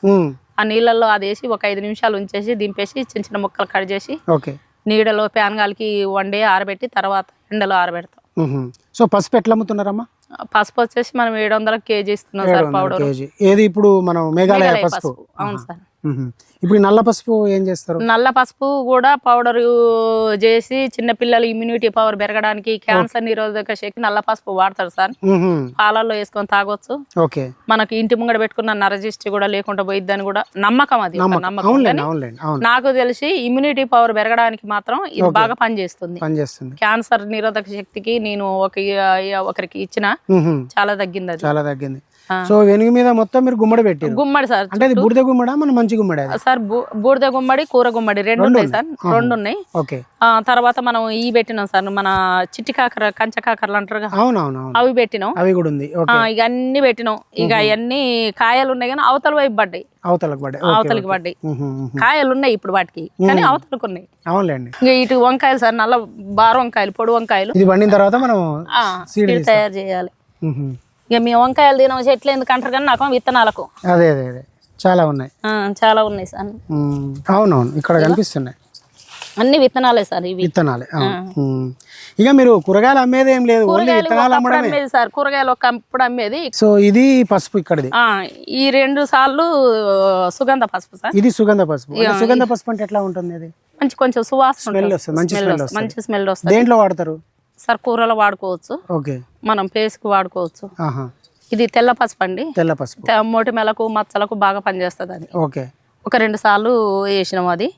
ఆ నీళ్ళల్లో అది వేసి ఒక 5 నిమిషాలు ఉంచేసి దింపేసి చిన్న చిన్న ముక్కలు కట్ చేసి నీడలో ప్యాన్ గాలికి వండే ఆరబెట్టి తర్వాత ఎండలో ఆరబెడతాం. సో పసుపు ఎట్లా అమ్ముతున్నారమ్మా? పసుపు వచ్చేసి మనం 700 కేజీ ఇస్తున్నాం సార్ పౌడర్. ఏది ఇప్పుడు మనం మేఘాలయ పసుపు? అవును సార్. ఇప్పుడు నల్ల పసుపు ఏం చేస్తారు? నల్ల పసుపు కూడా పౌడర్ చేసి చిన్న పిల్లలు ఇమ్యూనిటీ పవర్ పెరగడానికి, క్యాన్సర్ నిరోధక శక్తి నల్ల పసుపు వాడతారు సార్. పాలల్లో వేసుకొని తాగొచ్చు. మనకి ఇంటి ముంగడ పెట్టుకున్న నరజిస్టి కూడా లేకుండా పోయిద్దని కూడా నమ్మకం. అది నమ్మకం. నాకు తెలిసి ఇమ్యూనిటీ పవర్ పెరగడానికి మాత్రం ఇది బాగా పనిచేస్తుంది. క్యాన్సర్ నిరోధక శక్తికి నేను ఒకరికి ఇచ్చిన చాలా తగ్గింది. సో వెనుక మీద మొత్తం మీరు గుమ్మడి పెట్టి? గుమ్మడి సార్. అంటే బూడిద గుమ్మడా మన మంచి గుమ్మడి సార్? బూడిద గుమ్మడి, కూర గుమ్మడి రెండు ఉన్నాయి సార్. రెండు ఉన్నాయి. తర్వాత మనం ఈ పెట్టినాం సార్. మన చిట్టి కాకర, కంచ కాకరలు అంటారు. అవునవును. అవి పెట్టినాం. అవి కూడా ఉంది. ఇక అన్ని పెట్టినాం. ఇక అవన్నీ కాయలు ఉన్నాయి కానీ అవతల వైపు పడ్డాయి. అవతలకి పడ్డాయి. కాయలు ఉన్నాయి ఇప్పుడు వాటికి, కానీ అవతలకు ఉన్నాయి. అవునులేండి. ఇక ఇటు వంకాయలు సార్. నల్ల బారు వంకాయలు, పొడి వంకాయలు. ఇది పండిన తర్వాత మనం సీడ్ తయారు చేయాలి. ఇక మీ వంకాయలు తిన చెట్లు ఎందుకు అంటారు కానీ నాకు విత్తనాలకు అదే చాలా ఉన్నాయి సార్. అవునవును. ఇక్కడ కనిపిస్తున్నాయి అన్ని విత్తనాలే సార్. ఇవి విత్తనాలే. ఇక మీరు కూరగాయలు అమ్మేది ఏం లేదు, అమ్మేది సార్. కూరగాయలు ఒకప్పుడు అమ్మేది. సో ఇది పసుపు ఇక్కడది. ఈ 2 సార్లు సుగంధ పసుపు సార్. ఇది సుగంధ పసుపు. సుగంధ పసుపు అంటే ఎట్లా ఉంటుంది? అది కొంచెం సువాసన, మంచి స్మెల్ వస్తుంది. దేంట్లో వాడతారు సార్? కూరలో వాడుకోవచ్చు. మనం పేస్కి వాడుకోవచ్చు. ఇది తెల్ల పసుపు అండి. మోటి మెలకు, మచ్చలకు బాగా పనిచేస్తుంది అది. ఒక 2 సార్లు వేసినాం. అది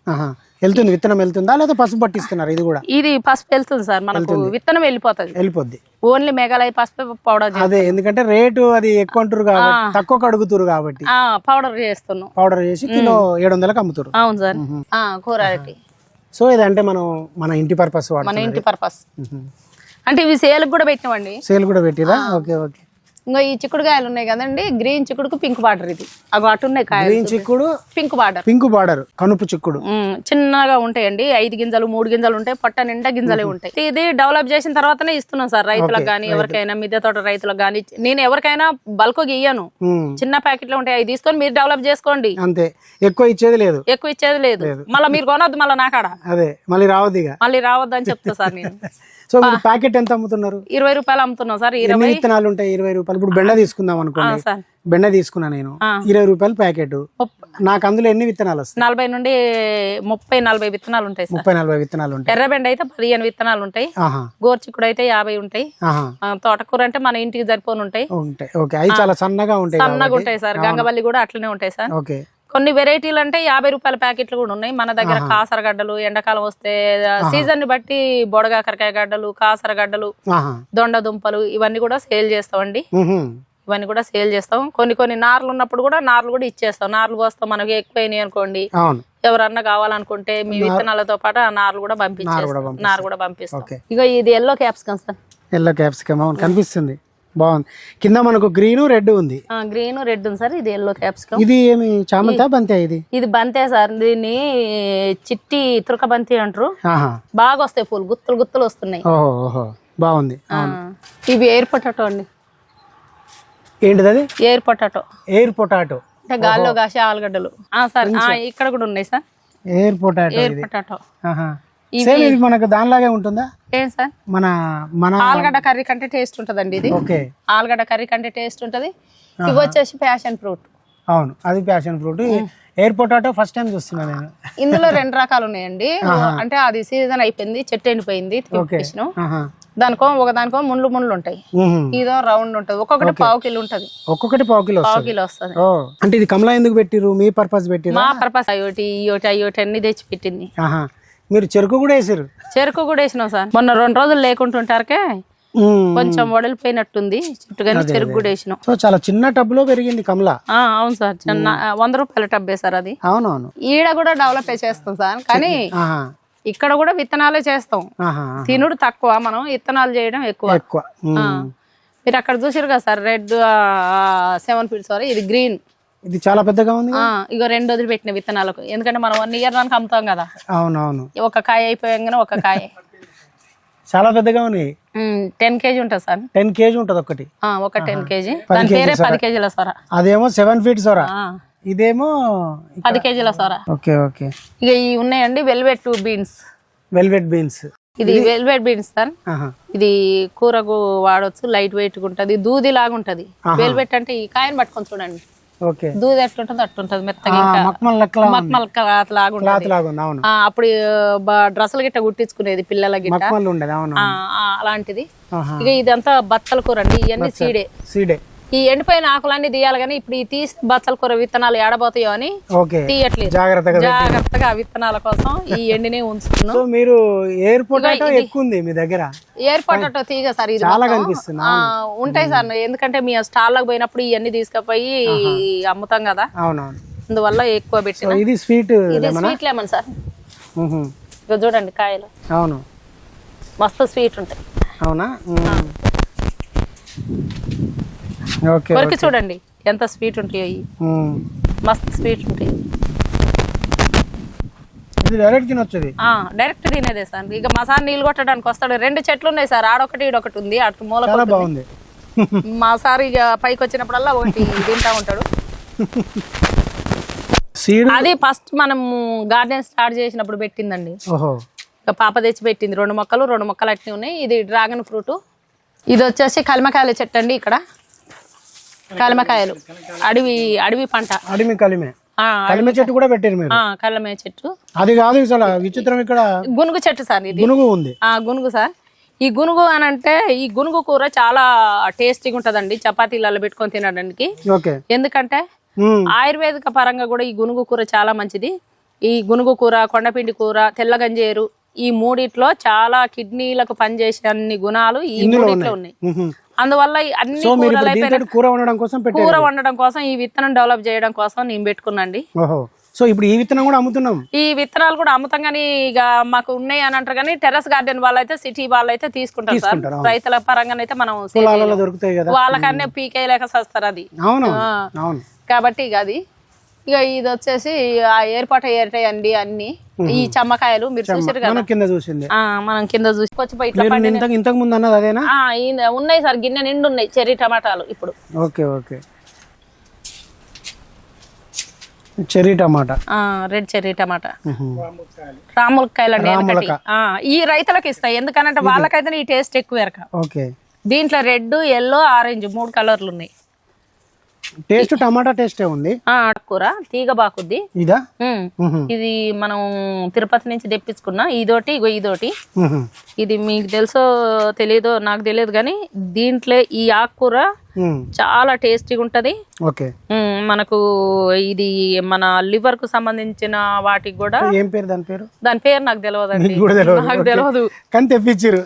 వెళ్తుంది, విత్తనం వెళ్తుందా లేదా పసుపు పట్టిస్తున్నారు? ఇది కూడా ఇది పసుపు వెళ్తుంది సార్, మనకు విత్తనం వెళ్ళిపోద్ది. ఓన్లీ మెగాలై పసుపు పౌడర్. అదే, ఎందుకంటే రేటు అది ఎక్కువ అంటారు కాబట్టి, తక్కువ అడుగుతారు కాబట్టి పౌడర్ చేస్తున్నాం. పౌడర్ చేసి కిలో 700కి అమ్ముతారు. అవును సార్. కూర అరటి. సో ఇదంటే మన ఇంటి పర్పస్, మన ఇంటి పర్పస్ అంటే ఇవి సేల్ కూడా పెట్టినామండి. సేల్ కూడా పెట్టిరా? Okay okay. ఇంకా ఈ చిక్కుడుకాయలు ఉన్నాయి కదండి, గ్రీన్ చిక్కుడుకు పింక్ బార్డర్. ఇది అవి అటు ఉన్నాయి కాయలు. గ్రీన్ చిక్కుడు, పింక్ బార్డర్, కనుపు చిక్కుడు చిన్నగా ఉంటాయండి. 5 గింజలు 3 గింజలు ఉంటాయి, పొట్ట నిండా గింజలే ఉంటాయి. ఇది డెవలప్ చేసిన తర్వాతనే ఇస్తున్నాం సార్ రైతులకు గానీ, ఎవరికైనా మిద్దె తోట రైతులకు గానీ. నేను ఎవరికైనా బల్క్ ఇయ్యను, చిన్న ప్యాకెట్ లో ఉంటాయి, అవి తీసుకొని మీరు డెవలప్ చేసుకోండి అంతే. ఎక్కువ ఇచ్చేది లేదు. మళ్ళీ మీరు కొనొద్దు మళ్ళీ నాకాడ. అదే మళ్ళీ రావద్దు అని చెప్తా సార్ నేను. సో ప్యాకెట్ ఎంత అమ్ముతున్నారు? 20 రూపాయలు అమ్ముతున్నాం సార్. 20 విత్తనాలు ఉంటాయి, 20 రూపాయలు. ఇప్పుడు బెండ తీసుకుందాం అనుకోండి, బెండ తీసుకున్నా నేను, 20 రూపాయలు ప్యాకెట్. నాకు అందులో ఎన్ని విత్తనాలు వస్తాయి? 40 నుండి 30-40 విత్తనాలు ఉంటాయి. 30-40 విత్తనాలు ఉంటాయి. ఎర్రబెండ అయితే 15 విత్తనాలు ఉంటాయి. గోర్చిక్కుడు అయితే 50 ఉంటాయి. తోటకూర అంటే మన ఇంటికి సరిపోను ఉంటాయి. అవి చాలా సన్నగా ఉంటాయి సార్. గంగవల్లి కూడా అట్లనే ఉంటాయి సార్. కొన్ని వెరైటీలు అంటే 50 రూపాయల ప్యాకెట్లు కూడా ఉన్నాయి మన దగ్గర. కాసరగడ్డలు ఎండాకాలం వస్తే సీజన్ ని బట్టి బొడగాకరకాయ గడ్డలు, కాసరగడ్డలు, దొండ దుంపలు ఇవన్నీ కూడా సేల్ చేస్తామండి. ఇవన్నీ కూడా సేల్ చేస్తాం. కొన్ని నార్లు ఉన్నప్పుడు కూడా నార్లు కూడా ఇచ్చేస్తాం. నార్లు పోస్తాం, మనకి ఎక్కువైనాయి అనుకోండి, ఎవరన్నా కావాలనుకుంటే మీ విత్తనాలతో పాటు ఆ నార్లు కూడా పంపిస్తాం. ఇక ఇది yellow capsicum sir. Yellow capsicum కనిపిస్తుంది, బాగుంది. కింద మనకు గ్రీన్ రెడ్ ఉంది. గ్రీన్ రెడ్ ఉంది సార్. ఇది ఎల్లో క్యాప్సికమ్. ఇది ఏమి చామంతా బంతే? ఇది బంతే సార్. దీన్ని చిట్టి తురక బంతి అంటారు. బాగా వస్తాయి పూలు, గుత్తులు వస్తున్నాయి. బాగుంది. ఇవి ఎయిర్ పొటాటో అండి. ఏంటిది అది? Air potato. అంటే గాల్లో కాసే ఆలుగడ్డలు సార్. ఇక్కడ కూడా ఉన్నాయి సార్ ఎయిర్ పొటాటో. మనకు దానిలాగే ఉంటుందా? ఏం సార్, మన ఆలుగడ్డ కర్రీ కంటే టేస్ట్ ఉంటదండి ఇది. ఆలుగడ్డ కర్రీ కంటే టేస్ట్ ఉంటది. ఇవి వచ్చేసి ప్యాషన్ ఫ్రూట్. అవును, అది passion fruit. Air potato first time చూస్తున్నా నేను. ఇందులో 2 రకాలు ఉన్నాయండి. అంటే అది సీజన్ అయిపోయింది, చెట్టు ఎండిపోయింది, ఒకదానికో ముళ్ళు ఉంటాయి. ఇదో రౌండ్ ఉంటది. ఒక్కొక్కటి పావు కిలో ఉంటది. పావు కిలో వస్తుంది. అంటే ఇది కమలా ఎందుకు పెట్టిరు? మీ పర్పస్ పెట్టిరు? మా పర్పస్. అయ్యోటి అన్ని తెచ్చి పెట్టింది. మీరు చెరుకు కూడా వేసారు? చెరుకు కూడా వేసినాం సార్. మొన్న 2 రోజులు లేకుంటుంటారకే కొంచెం వడలిపోయినట్టుంది చుట్టుగానే చెరుకు కూడా వేసినాం. చాలా చిన్న టబ్ లో పెరిగింది కమలా. అవును సార్, చిన్న 100 రూపాయల టబ్బే సార్ అది. అవునవును. ఈడ కూడా డెవలప్ చేస్తాం సార్, కానీ ఇక్కడ కూడా విత్తనాలే చేస్తాం. తినుడు తక్కువ, మనం విత్తనాలు చేయడం ఎక్కువ. మీరు అక్కడ చూసారు కదా సార్, రెడ్ 7 feet సారీ. ఇది గ్రీన్. ఇది చాలా పెద్దగా ఉంది. ఇక 2 వదిలిపెట్టిన విత్తనాలకు, ఎందుకంటే మనం 1 year దానికి అమ్ముతాం కదా. అవునవును. ఒక కాయ అయిపోయాగానే ఒక కాయ. చాలా పెద్దగా ఉన్నాయి. 10 kg ఉంటుంది సార్. 10 kg ఉంటుంది ఒకటి. ఒక 10 kg. దాని పేరే 10 kgల సొర. అదేమో 7 feet సొర, ఇదేమో 10 kgల సొర. ఓకే. ఇక ఇవి ఉన్నాయండి వెల్వెట్ బీన్స్. ఇది వెల్వెట్ బీన్స్ సార్. ఇది కూరకు వాడొచ్చు, లైట్ వెయిట్ ఉంటది, దూది లాగా ఉంటది. వెల్వెట్ అంటే ఈ కాయను పట్టుకొని చూడండి, దూది ఎట్లుంటది అట్లుంటది, మెత్తగా మక్మల్ క్లాత్ లాగా. అప్పుడు డ్రెస్సులు గిట్ట కుట్టించుకునేది పిల్లల గిట్ట, అలాంటిది. ఇక ఇదంతా బత్తల కూర అండి. ఇవన్నీ సీడే. ఈ ఎండిపోయిన ఆకులన్నీ తీయాలి, కానీ ఇప్పుడు ఈ తీసి బచ్చల కూర విత్తనాలు ఏడబోతాయో అని తీయట్లేదు. జాగ్రత్తగా విత్తనాల కోసం ఈ ఎండినే ఉంచుతున్నాం. మీరు ఎయిర్ పొటాటో ఎక్కువ ఉంది మీ దగ్గర? ఎయిర్ పొటాటో తీగ సార్, ఇది ఉంటాయి సార్. ఎందుకంటే మీ స్టాల్లకు పోయినప్పుడు ఇవన్నీ తీసుకుపోయి అమ్ముతాం కదా, అందువల్ల ఎక్కువ పెట్టిన. ఇది స్వీట్ లెమన్ సార్. ఇక చూడండి కాయలు, అవును, మస్తు స్వీట్ ఉంటాయి. అవునా? వరకు చూడండి ఎంత స్వీట్ ఉంటాయో, మస్తు స్వీట్ ఉంటాయి. డైరెక్ట్ తినేదే సార్. ఇక మసాలా నీళ్ళు కొట్టడానికి వస్తాడు. 2 చెట్లు ఉన్నాయి సార్, ఆడొకటి ఈడొకటి ఉంది. అటు మూల బాగుంది. మా సార్ ఇక పైకి వచ్చినప్పుడల్లా ఒకటి తింటా ఉంటాడు. అది ఫస్ట్ మనం గార్డెన్ స్టార్ట్ చేసినప్పుడు పెట్టిందండి. ఇక పాప తెచ్చి పెట్టింది. 2 మొక్కలు అట్నే ఉన్నాయి. ఇది డ్రాగన్ ఫ్రూట్. ఇది వచ్చేసి కలిమకాయల చెట్టు అండి. ఇక్కడ కలిమకాయలు, అడవి పంట. కలిమే చెట్టు కూడా పెట్టారు మీరు? కలిమే చెట్టు. అది కాదు విచిత్రం, ఇక్కడ గునుగు చెట్టు సార్. ఇది గునుగు ఉంది. గునుగు సార్. ఈ గునుగు అని అంటే, ఈ గునుగు కూర చాలా టేస్టీగా ఉంటదండి చపాతీలలో పెట్టుకొని తినడానికి. ఎందుకంటే ఆయుర్వేదిక పరంగా కూడా ఈ గునుగు కూర చాలా మంచిది. ఈ గునుగు కూర, కొండపిండి కూర, తెల్లగంజేరు, ఈ మూడిట్లో చాలా కిడ్నీలకు పనిచేసే అన్ని గుణాలు ఈ మూడిట్లో ఉన్నాయి. అందువల్ల అన్ని కూరలు అయిపోయిన కూర వండడం కోసం ఈ విత్తనం డెవలప్ చేయడం కోసం నేను పెట్టుకున్నాండి. సో ఇప్పుడు ఈ విత్తనం కూడా అమ్ముతున్నాం. ఈ విత్తనాలు కూడా అమ్ముతాం, కానీ ఇక మాకు ఉన్నాయి అని అంటారు. కానీ టెర్రస్ గార్డెన్ వాళ్ళైతే, సిటీ వాళ్ళైతే తీసుకుంటారు సార్. రైతుల పరంగా అయితే మనం దొరుకుతాయి కదా, వాళ్ళకన్నా పీకేయలేక వస్తారు అది. కాబట్టి ఇక అది ఇక ఇది వచ్చేసి ఆ ఏర్పాటు అయ్యేటాయండి అన్ని. ఈ చమ్మకాయలు మీరు చూసారు కదా, మనం కింద చూసి ఇంతకు ముందు అన్నది అదేనా? ఉన్నాయి సార్, గిన్నె నిండు ఉన్నాయి చెర్రీ టమాటాలు ఇప్పుడు. ఓకే ఓకే, చెర్రీ టమాటా, రెడ్ చెర్రీ టమాటా, రాములకాయలు అండి. ఈ రైతులకు ఇస్తాయి, ఎందుకనంటే వాళ్ళకైతే ఈ టేస్ట్ ఎక్కువ ఎరక. దీంట్లో రెడ్, ఎల్లో, ఆరెంజ్ 3 కలర్లు ఉన్నాయి. టేస్ట్ టమాటా టేస్ట్ ఉంది. కూర తీగ బాకుద్ది. ఇదా? ఇది మనం తిరుపతి నుంచి తెప్పించుకున్నా. ఇదోటి, ఇగో ఇదోటి. ఇది మీకు తెలుసో తెలియదో నాకు తెలియదు, కానీ దీంట్లో ఈ ఆకుకూర చాలా టేస్టీగా ఉంటది. మనకు ఇది మన లివర్ కు సంబంధించిన వాటికి కూడా. ఏం పేరు దాని పేరు? దాని పేరు నాకు తెలియదండి, నాకు తెలియదు కానీ తెప్పించారు.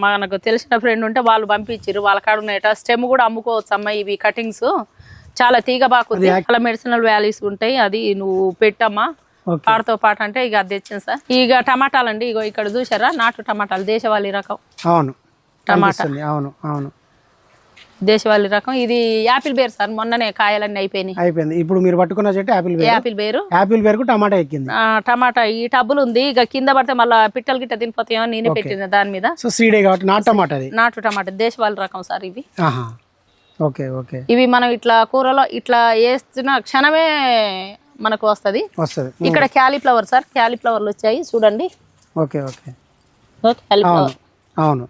మనకు తెలిసిన ఫ్రెండ్ ఉంటే వాళ్ళు పంపించారు. వాళ్ళ కాడ ఉన్నాయట. స్టెమ్ కూడా అమ్ముకోవచ్చు అమ్మ. ఇవి కటింగ్స్ చాలా తీగ బాగుంది, చాలా మెడిసినల్ వాల్యూస్ ఉంటాయి. అది నువ్వు పెట్టమ్మా పాటతో పాటు అంటే ఇక అది తెచ్చింది సార్. ఇక టమాటాలు అండి, ఇగో ఇక్కడ చూసారా, నాటు టమాటాలు, దేశవాళీ రకం. అవును, టమాటా. అవును అవును, దేశవాళీ రకం. ఇది యాపిల్ బేర్ సార్, మొన్ననే కాయలన్నీ అయిపోయింది. ఇప్పుడు మీరు పట్టుకున్న చెట్టు యాపిల్ బేర్ కు టమాటా ఎక్కింది. టమాటా ఈ టబ్బులు ఉంది. ఇక కింద పడితే మళ్ళీ పిట్టలు గిట్ట తినిపోతాయో నేనే పెట్టిన దాని మీద. నాటు టమాటా దేశవాళీ రకం సార్ ఇవి. ఇవి మనం ఇట్లా కూరలో ఇట్లా వేస్తున్న క్షణమే మనకు వస్తది. ఇక్కడ క్యాలీఫ్లవర్ సార్, క్యాలీఫ్లవర్లు వచ్చాయి చూడండి. అవును,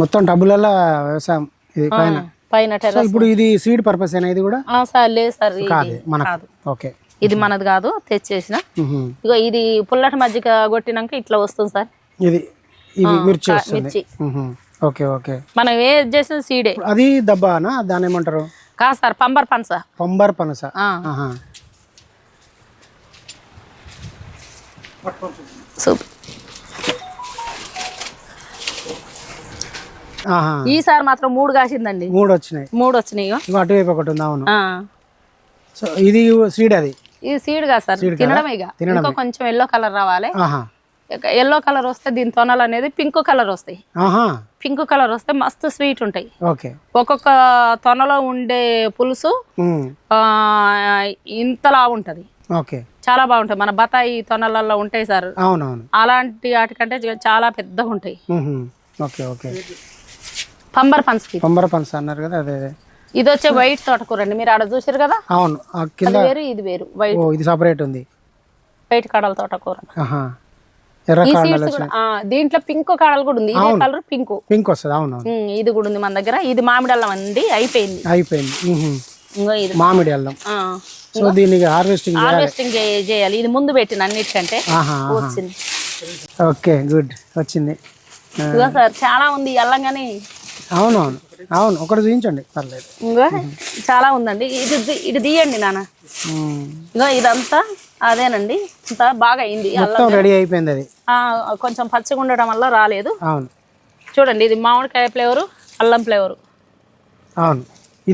మొత్తం టబ్బులలో వ్యవసాయం ఇది పైన టెర్రస్. ఇప్పుడు ఇది సీడ్ పర్పస్ ఏనా? ఇది కూడా సార్ లేదు సార్, ఇది మనది కాదు, తెచ్చేసిన. ఇగో ఇది పుల్లటి మజ్జిగ కొట్టినాక ఇట్లా వస్తుంది సార్. ఇది మిర్చి. ఓకే ఓకే, మనం ఏది చేసిన సీడే. అది దబ్బానా, దాని ఏమంటారు? కాదు సార్, పంబర్ పనస. ఈసారి మాత్రం 3 కాసిందండి. 3 వచ్చినాయి. అటువైపు ఒకటి ఉంది. అవును, సో ఇది సీడ్. అది ఇది సీడ్ కాదు సార్, తినడమే. ఇంకా కొంచెం ఎల్లో కలర్ రావాలి. ఎల్లో కలర్ వస్తే దీని తొనలు అనేది పింక్ కలర్ వస్తాయి. పింక్ కలర్ వస్తే మస్తు స్వీట్ ఉంటాయి. ఒక్కొక్క తొనలో ఉండే పులుసు ఇంతలా ఉంటది. చాలా బాగుంటాయి. మన బతాయి తొనలలో ఉంటాయి సార్, అలాంటి వాటికంటే చాలా పెద్దగా ఉంటాయి. పంబర్ పనస అన్నారు కదా, అదే. ఇది వచ్చే వైట్ తోటకూర అండి, మీరు ఆడ చూసారు కదా. అవును, వేరు ఇది వేరు, వైట్. ఇది సెపరేట్ ఉంది. వైట్ కాడల తోటకూర. దీంట్లో పింక్ కాడలు కూడా ఉంది. ఇదే కలర్ పింక్ వస్తుంది. అవును, ఇది కూడా ఉంది మన దగ్గర. ఇది మామిడి అల్లం అండి, అయిపోయింది. ఇంకో ఇది మామిడి అల్లం. సో దీనికి హార్వెస్టింగ్ చేయాలి. ఇది ముందు పెట్టిన అన్నిటికంటే వచ్చింది. ఓకే, గుడ్, వచ్చింది. ఇదిగో సార్ చాలా ఉంది అల్లం కానీ. అవునవును, ఒకటి చూపించండి పర్లేదు. ఇంకో చాలా ఉందండి. ఇది తీయండి నాన్న. ఇగో ఇదంతా అదేనండి, ఇంత బాగా అయింది. రెడీ అయిపోయింది. అది కొంచెం పచ్చగా ఉండటం వల్ల రాలేదు. అవును, చూడండి, ఇది మామిడికాయ ఫ్లేవరు, అల్లం ఫ్లేవరు. అవును,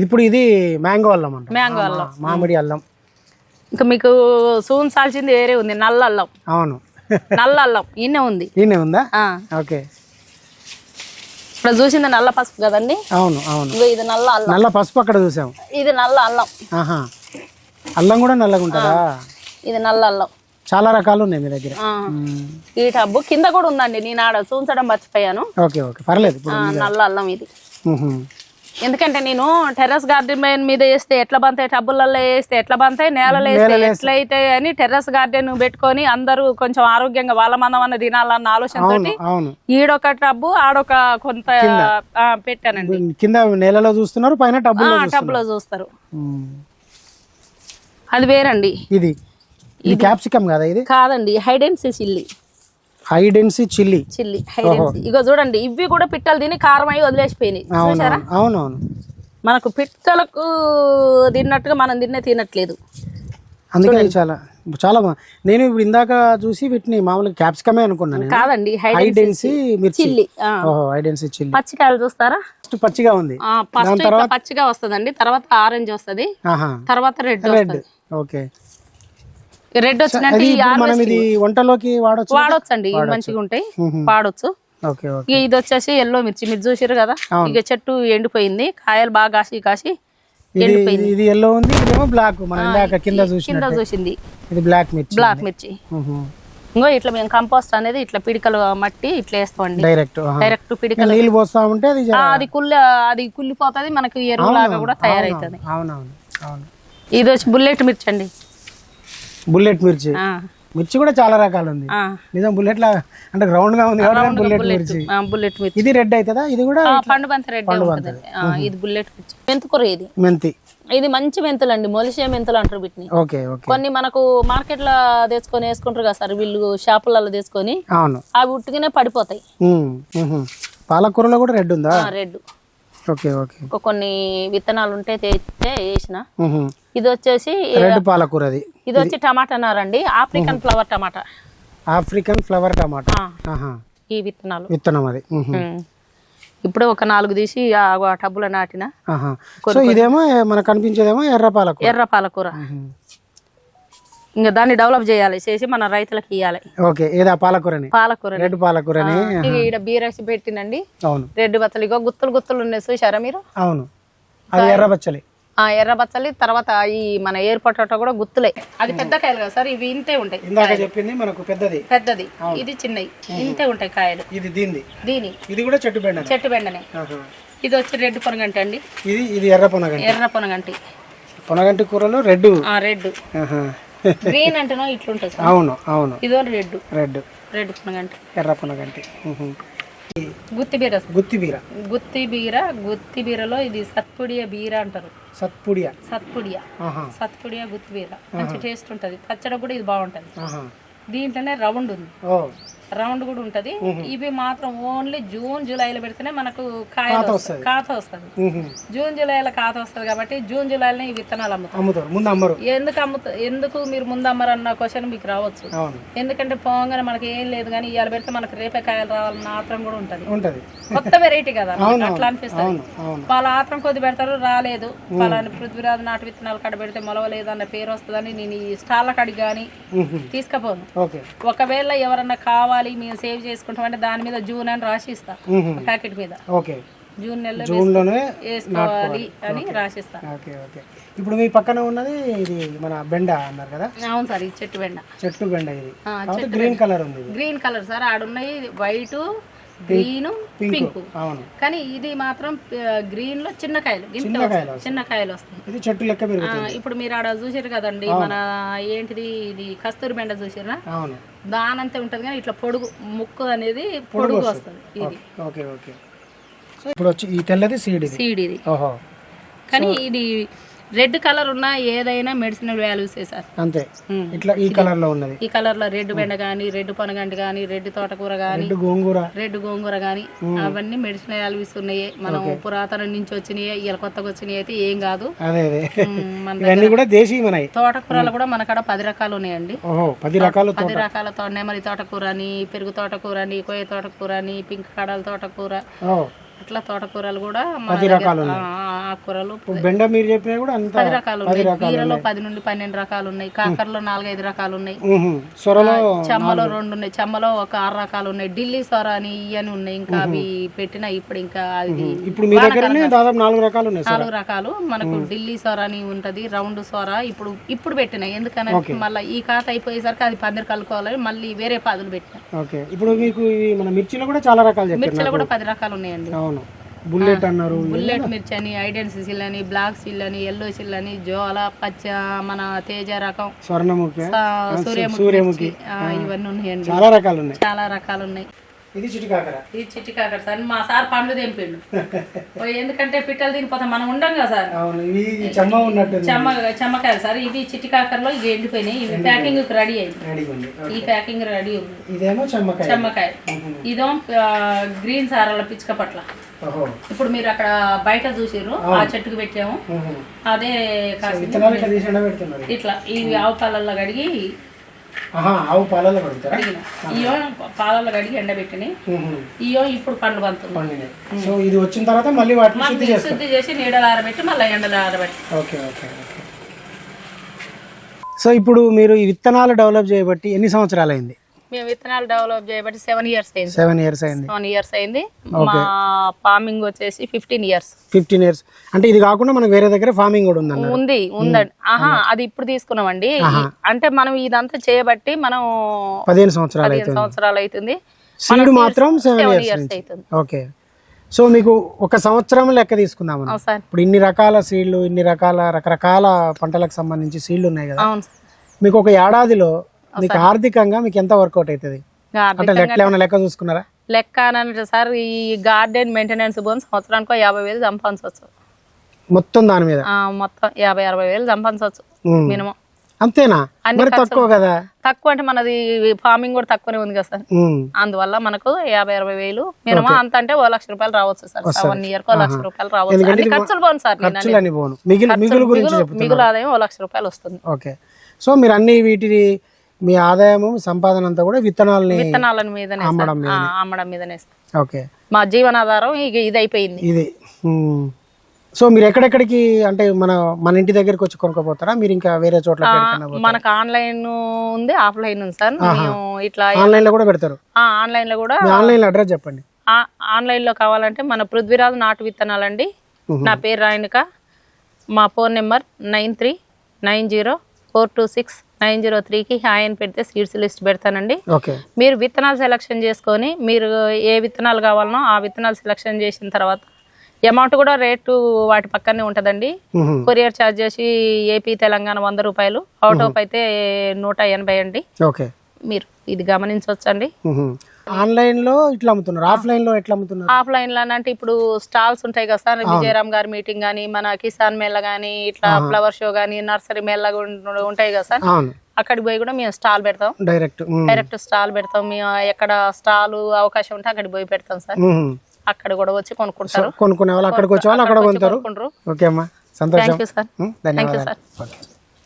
ఇప్పుడు ఇది మ్యాంగో అల్లం అంట. మ్యాంగో అల్లం, మామిడి అల్లం. ఇంకా మీకు చూసాల్సింది వేరే ఉంది, నల్ల అల్లం. అవును, నల్ల అల్లం ఈయనే ఉంది. ఉందా? ఓకే, ఇప్పుడు చూసింది నల్ల పసుపు కదండి. అవును, ఇది నల్ల అల్లం. నల్ల పసుపు అక్కడ చూసాం. ఇది నల్ల అల్లం. అల్లం కూడా నల్లగా ఉంటుందా? ఇది నల్ల అల్లం. చాలా రకాలు ఉన్నాయి మీ దగ్గర. ఈ టబ్బు కింద కూడా ఉందండి, నేను ఆడ చూంచడం మర్చిపోయాను. ఓకే, పర్లేదు. నల్ల అల్లం ఇది. ఎందుకంటే నేను టెర్రస్ గార్డెన్ మీద వేస్తే ఎట్లా బంతాయి, టబ్బులలో వేస్తే ఎట్లా బంతాయి, నేలలో వేస్తే ఎట్లయితే అని టెర్రస్ గార్డెన్ పెట్టుకొని అందరూ కొంచెం ఆరోగ్యంగా వాళ్ళ మందమన్న తినాలన్న ఆలోచనతోటి ఈడొక టబ్బు ఆడొక కొంత పెట్టానండి. కింద నేలలో చూస్తున్నారు, పైన టబ్బులో చూస్తారు. అది వేరండి. ఇది క్యాప్సికమ్ కదా? ఇది కాదండి, హైడెన్సీ చిల్లీ. ఇగో చూడండి, ఇవి కూడా పిట్టలు తిని కారం అయి వదిలేసిపోయినాయి. చూసారా? అవునవును, మనకు పిట్టలకు తిన్నట్టుగా మనం తినట్లేదు. అందుకే చాలా చాలా నేను ఇప్పుడు ఇందాక చూసి వీటిని మామూలుగా క్యాప్సికమే అనుకున్నాను. కాదండి, హైడెన్సీ మిర్చి, చిల్లీ. హైడెన్సీ చిల్లీ. పచ్చికాయలు చూస్తారా, పచ్చిగా ఉంది. ఫస్ట్ పచ్చిగా వస్తుందండి, తర్వాత ఆరెంజ్ వస్తుంది, తర్వాత రెడ్. ఓకే, రెడ్ వచ్చినట్టు మనం ఇది వంటలోకి వాడొచ్చండి, మంచిగా ఉంటాయి, వాడొచ్చు. ఇది వచ్చేసి ఎల్లో మిర్చి, మీరు చూసారు కదా, ఇక చెట్టు ఎండిపోయింది, కాయలు బాగా కాసి ఎండిపోయింది. ఇది ఎల్లో ఉంది, ఇదేమో బ్లాక్. మనం ఇందాక కింద చూసింది ఇది బ్లాక్ మిర్చి. ఇంకో ఇట్లా మేము కంపోస్ట్ అనేది ఇట్లా పిడికలు మట్టి ఇట్లా వేస్తామండి, డైరెక్ట్ పిడికలు నీళ్ళు పోస్తా ఉంటే అది కుళ్ళిపోతుంది, మనకి ఎరువు లాగా కూడా తయారైతుంది. ఇది వచ్చి బుల్లెట్ మిర్చి అండి. బుల్లెట్ మిర్చి, మిర్చి కూడా చాలా రకాలు ఉంది నిజం. బుల్లెట్ లా అంటే రౌండ్ గా ఉంది బుల్లెట్ మిర్చి. ఇది రెడ్ అవుతుందా? ఇది కూడా పండు బంతి రెడ్ ఉంటుంది. ఇది బుల్లెట్ మిర్చి. మెంతుకూర, ఇది మెంతి. ఇది మంచి మెంతులు అండి, మొలిసే మెంతులు అంటారు వీటిని. కొన్ని మనకు మార్కెట్ లో తెచ్చుకొని వేసుకుంటారు కదా సార్, వీళ్ళు షాపులలో తెచ్చుకొని, అవి ఉట్టుగానే పడిపోతాయి. పాలకూరలో కూడా రెడ్ ఉందా? రెడ్. కొన్ని విత్తనాలు ఉంటే తెస్తే వేసిన. ఇది వచ్చేసి రెడ్ పాలకూర. ఇది వచ్చి టమాటా నారండి, ఆఫ్రికన్ ఫ్లవర్ టమాటా. ఆఫ్రికన్ ఫ్లవర్ టమాటా ఈ విత్తనం అది. ఇప్పుడు ఒక 4 తీసి ఆ టబ్బులో నాటిన. ఇదేమో మనకు కనిపించేదేమో ఎర్ర పాలకూర. ఇంకా దాన్ని డెవలప్ చేసి మన రైతులకు ఇవ్వాలి. పాలకూర రెడ్ పాలకూరని ఇక్కడ బీరసి పెట్టినండి. రెడ్ బచ్చలి, ఇగో గుత్తులు ఉన్నాయి, చూసారా మీరు? అవును, అది ఎర్ర బచ్చలి. ఎర్ర బచ్చలి. తర్వాత ఈ మన ఎయిర్ పొటాటో కూడా గుత్తులే. అది పెద్ద కాయలు కదా సార్, ఇవి ఇంతే ఉంటాయి. ఇందాక చెప్పింది మనకు పెద్దది, ఇది చిన్నవి, ఇంతే ఉంటాయి కాయలు. ఇది కూడా చెట్టు బెండనే. ఇది వచ్చి రెడ్ పొనగంటి అండి. ఇది ఎర్ర పొనగంటి. పొనగంటి కూరలో రెడ్. గ్రీన్ అంటేనో ఇట్లుంటుంది. అవును. ఇదో రెడ్ పొనగంటి, ఎర్ర పొనగంటి. గుత్తి బీరలో ఇది సత్పుడియ బీర అంటారు. సత్పుడియ గుత్తి బీర మంచి టేస్ట్ ఉంటది. పచ్చడి కూడా ఇది బాగుంటది. దీంట్లోనే రౌండ్ ఉంది, రౌండ్ కూడా ఉంటది. ఇవి మాత్రం ఓన్లీ జూన్ జూలైలో పెడితేనే మనకు కాత వస్తుంది. జూన్ జూలైలో కాత వస్తుంది కాబట్టి జూన్ జూలైలో ఈ విత్తనాలు అమ్ముతారు. ఎందుకు మీరు ముందు అమ్మరు అన్న క్వశ్చన్ మీకు రావచ్చు. ఎందుకంటే పోగానే మనకి ఏం లేదు కానీ ఇవాళ పెడితే మనకు రేపే కాయలు రావాలన్న ఆత్రం కూడా ఉంటది. కొత్త వెరైటీ కదా, అట్లా అనిపిస్తుంది. వాళ్ళ ఆత్రం కొద్ది పెడతారు, రాలేదు వాళ్ళని పృథ్వీరాజు నాటు విత్తనాలు కాడ పెడితే మొలవలేదు అన్న పేరు వస్తుందని నేను ఈ స్టాళ్ళ కాడికి కానీ తీసుకపోను. ఒకవేళ ఎవరన్నా కావాలి మేము సేవ్ చేసుకుంటాం అంటే దాని మీద జూన్ అని రాసి ఇస్తా, ప్యాకెట్ మీద జూన్ నెలలోనే వేసుకోవాలి అని రాసిస్తా. ఇప్పుడు మీ పక్కన ఉన్నది ఇది మన బెండ అన్నారు కదా? అవును సార్, ఇది చెట్టు బెండ. ఇది గ్రీన్ కలర్ ఉంది. గ్రీన్ కలర్ సార్, ఆడున్నాయి వైట్, గ్రీన్, పింక్. కానీ ఇది మాత్రం గ్రీన్ లో చిన్న కాయలు వస్తాయి. ఇది చెట్టు లెక్క పెరుగుతుంది. ఇప్పుడు మీరు ఆడ చూసారు కదండి, మన ఏంటిది ఇది కస్తూరి బెండ చూసారా? దానంతే ఉంటది కానీ ఇట్లా పొడుగు ముక్కు అనేది పొడుగు వస్తుంది. ఇది ఇప్పుడు వచ్చి ఈ తెల్లది సీడ్ ఇది. కానీ ఇది రెడ్ కలర్ ఉన్న ఏదైనా మెడిసినల్ వాల్యూస్ సార్, అంతే. ఇట్లా ఈ కలర్ లో ఉన్నది, ఈ కలర్ లో రెడ్ బెండ గానీ, రెడ్ పొనగంటి గానీ, రెడ్ తోటకూర గానీ, రెడ్ గోంగూర గానీ, అవన్నీ మెడిసినల్ వాల్యూస్ ఉన్నాయి. మనం పురాతన నుంచి వచ్చినాయి, ఇలా కొత్తగా వచ్చినాయి అయితే ఏం కాదు. తోటకూరలు కూడా మన కాడ 10 రకాలు ఉన్నాయండి. 10 రకాల నెమలి తోటకూర అని, పెరుగు తోటకూర అని, కొయ్య తోటకూర అని, పింక్ కడాల తోటకూర, అట్లా తోటకూరలు కూడా ఆకుకూరలు బెండ మీరు చెప్పినా కూడా 10 రకాలు ఉన్నాయి. బీరలో 10 నుండి 12 రకాలు ఉన్నాయి. కాకరలో 4-5 రకాలు ఉన్నాయి. చెమ్మలో 2 ఉన్నాయి. చెమ్మలో ఒక 6 రకాలు ఉన్నాయి. ఢిల్లీ సొర అని ఇవన్నీ ఉన్నాయి. ఇంకా అవి పెట్టినా ఇప్పుడు ఇంకా అది ఇప్పుడు మీ దగ్గరనే దాదాపు 4 రకాలు ఉన్నాయి. 4 రకాలు మనకు ఢిల్లీ సొర అని ఉంటది, రౌండ్ సొర ఇప్పుడు పెట్టినా. ఎందుకనంటే మళ్ళీ ఈ కాత అయిపోయేసరికి అది పందిరి కలుకోవాలని మళ్ళీ వేరే పాదులు పెట్టినా. ఇప్పుడు మీకు మన మిర్చిలో కూడా చాలా రకాలు, మిర్చిలో కూడా 10 రకాలు ఉన్నాయండి. బుల్లెట్ అన్నారు, బుల్లెట్ మిర్చి అని, ఐడెన్సీ సిల్ అని, బ్లాక్ సిల్ అని, ఎల్లో సిల్ అని, జోల, పచ్చ, మన తేజ రకం, స్వర్ణముఖి, సూర్యముఖి, ఇవన్నీ ఉన్నాయండి. చాలా రకాలు ఉన్నాయి. ఇది చిట్టి కాకర సార్. మా సార్ పండ్లు తెంపిండు. ఎందుకంటే పిట్టలు తినిపోతాం, మనం ఉండం కదా సార్. చెమ్మకాయలు సార్. ఇవి చిట్టి కాకరలో ఇవి ఎండిపోయినాయి. ఇవి ప్యాకింగ్ రెడీ అయింది. ఈ ప్యాకింగ్ రెడీ ఉంది. ఇదేమో చెమ్మకాయ. ఇదో గ్రీన్ సారాల పిచ్చుక పట్ల ఓహో. ఇప్పుడు మీరు అక్కడ బయట చూసిర్రు ఆ చెట్టుకు పెట్టాము అదే కాసింది. విత్తనాలు ఇట్లా తీసి ఎండబెడుతున్నారు. ఇట్లా ఇవి ఆవు పాలల్లో కడిగి ఆవు పాలలో పెడతారా? ఇయో పాలల్లో కడిగి ఎండబెట్టినాయి. ఇయో ఇప్పుడు పండ్లు పండుతుంది. సో ఇది వచ్చిన తర్వాత మళ్ళీ వాటిని శుద్ధి చేసి నీడలు ఆరబెట్టి మళ్ళీ ఎండలు ఆరబెట్టి. Okay okay okay. సో ఇప్పుడు మీరు ఈ విత్తనాలు డెవలప్ చేయబట్టి ఎన్ని సంవత్సరాలు అయింది? మేము విత్తనాలు డెవలప్ చేయబట్టి 7 years అయింది. 7 years అయింది. 7 years అయింది. మా ఫార్మింగ్ వచ్చేసి 15 years. 15 years అంటే ఇది కాకుండా మనకు వేరే దగ్గర ఫార్మింగ్ కూడా ఉందండి. అది ఇప్పుడు తీసుకున్నామండి. అంటే మనం ఇదంతా చేయబట్టి మనం 15 సంవత్సరాలు అవుతుంది. సీడ్ మాత్రం 7 years అవుతుంది. ఓకే. సో మీకు ఒక సంవత్సరం లెక్క తీసుకుందాం. ఇప్పుడు ఇన్ని రకాల సీడ్లు, ఇన్ని రకరకాల పంటలకు సంబంధించి సీడ్లు ఉన్నాయి కదా, మీకు ఒక ఏడాదిలో మీకు ఆర్థికంగా మీకు ఎంత వర్కౌట్ అవుతుంది అంటే లెక్క చూసుకున్నారా? లెక్క అనంటే సార్ ఈ గార్డెన్ మెయింటెనెన్స్ పోని సంవత్సరానికి 50,000 సంపాదించవచ్చు. మొత్తం దాని మీద మొత్తం 50-60,000 సంపాదించవచ్చు మినిమం. అంతేనా? మరి తక్కువ కదా? తక్కువ అంటే మనది ఫార్మింగ్ కూడా తక్కువనే ఉంది కదా సార్. అందువల్ల మనకు 50-60,000 మినిమం. అంత అంటే 1 లక్ష రూపాయలు రావచ్చు సార్. 1 year 1 లక్ష రూపాయలు రావచ్చు. ఖర్చులు పోను సార్. మిగులు ఆదాయం 1 లక్ష రూపాయలు వస్తుంది. ఓకే. సో మీరు అన్ని వీటిని మీ ఆదాయము సంపాదన అంతా కూడా విత్తనాల మీదనే అమ్మడం మీదనే. ఓకే. మా జీవనాధారం ఇది అయిపోయింది. ఇది. సో మీరు ఎక్కడెక్కడికి అంటే మన ఇంటి దగ్గరికి వచ్చి కొనుక్కోపోతారా? మీరు ఇంకా వేరే చోట్ల? మనకు ఆన్లైన్ ఉంది, ఆఫ్లైన్ ఉంది సార్. ఇట్లా ఆన్లైన్ లో కూడా పెడతారు? ఆన్లైన్ లో కూడా. ఆన్లైన్ లో అడ్రస్ చెప్పండి. ఆన్లైన్ లో కావాలంటే మన పృథ్వీరాజ్ నాటు విత్తనాలండి. నా పేరు రాయనిక. మా ఫోన్ నెంబర్ 9390426903కి హాయ్ అని పెడితే సీడ్స్ లిస్ట్ పెడతానండి. మీరు విత్తనాలు సెలక్షన్ చేసుకొని మీరు ఏ విత్తనాలు కావాలనో ఆ విత్తనాలు సెలక్షన్ చేసిన తర్వాత అమౌంట్ కూడా రేటు వాటి పక్కనే ఉంటదండి. కొరియర్ ఛార్జ్ చేసి ఏపీ తెలంగాణ 100 రూపాయలు, అవుట్ ఆఫ్ అయితే 180 అండి. మీరు ఇది గమనించవచ్చండి. ఆన్లైన్ లో ఇట్లా అమ్ముతున్నారు, ఆఫ్లైన్ లో ఎట్లా అమ్ముతున్నారు? ఆఫ్లైన్ లో అంటే ఇప్పుడు స్టాల్స్ ఉంటాయి కదా సార్. విజయరామ్ గారి మీటింగ్ గానీ, మన కిసాన్ మేళ గానీ, ఇట్లా ఫ్లవర్ షో గానీ, నర్సరీ మేళ ఉంటాయి కదా సార్. అక్కడికి పోయి కూడా మేము స్టాల్ పెడతాం. డైరెక్ట్ స్టాల్ పెడతాం. మేము ఎక్కడ స్టాల్ అవకాశం ఉంటే అక్కడికి పోయి పెడతాం సార్. అక్కడ కూడా వచ్చి కొనుక్కుంటారు. కొనుక్కునే వాళ్ళు అక్కడికి వచ్చే వాళ్ళు అక్కడ కొంటారు. ఓకే అమ్మా, సంతోషం. Thank you sir.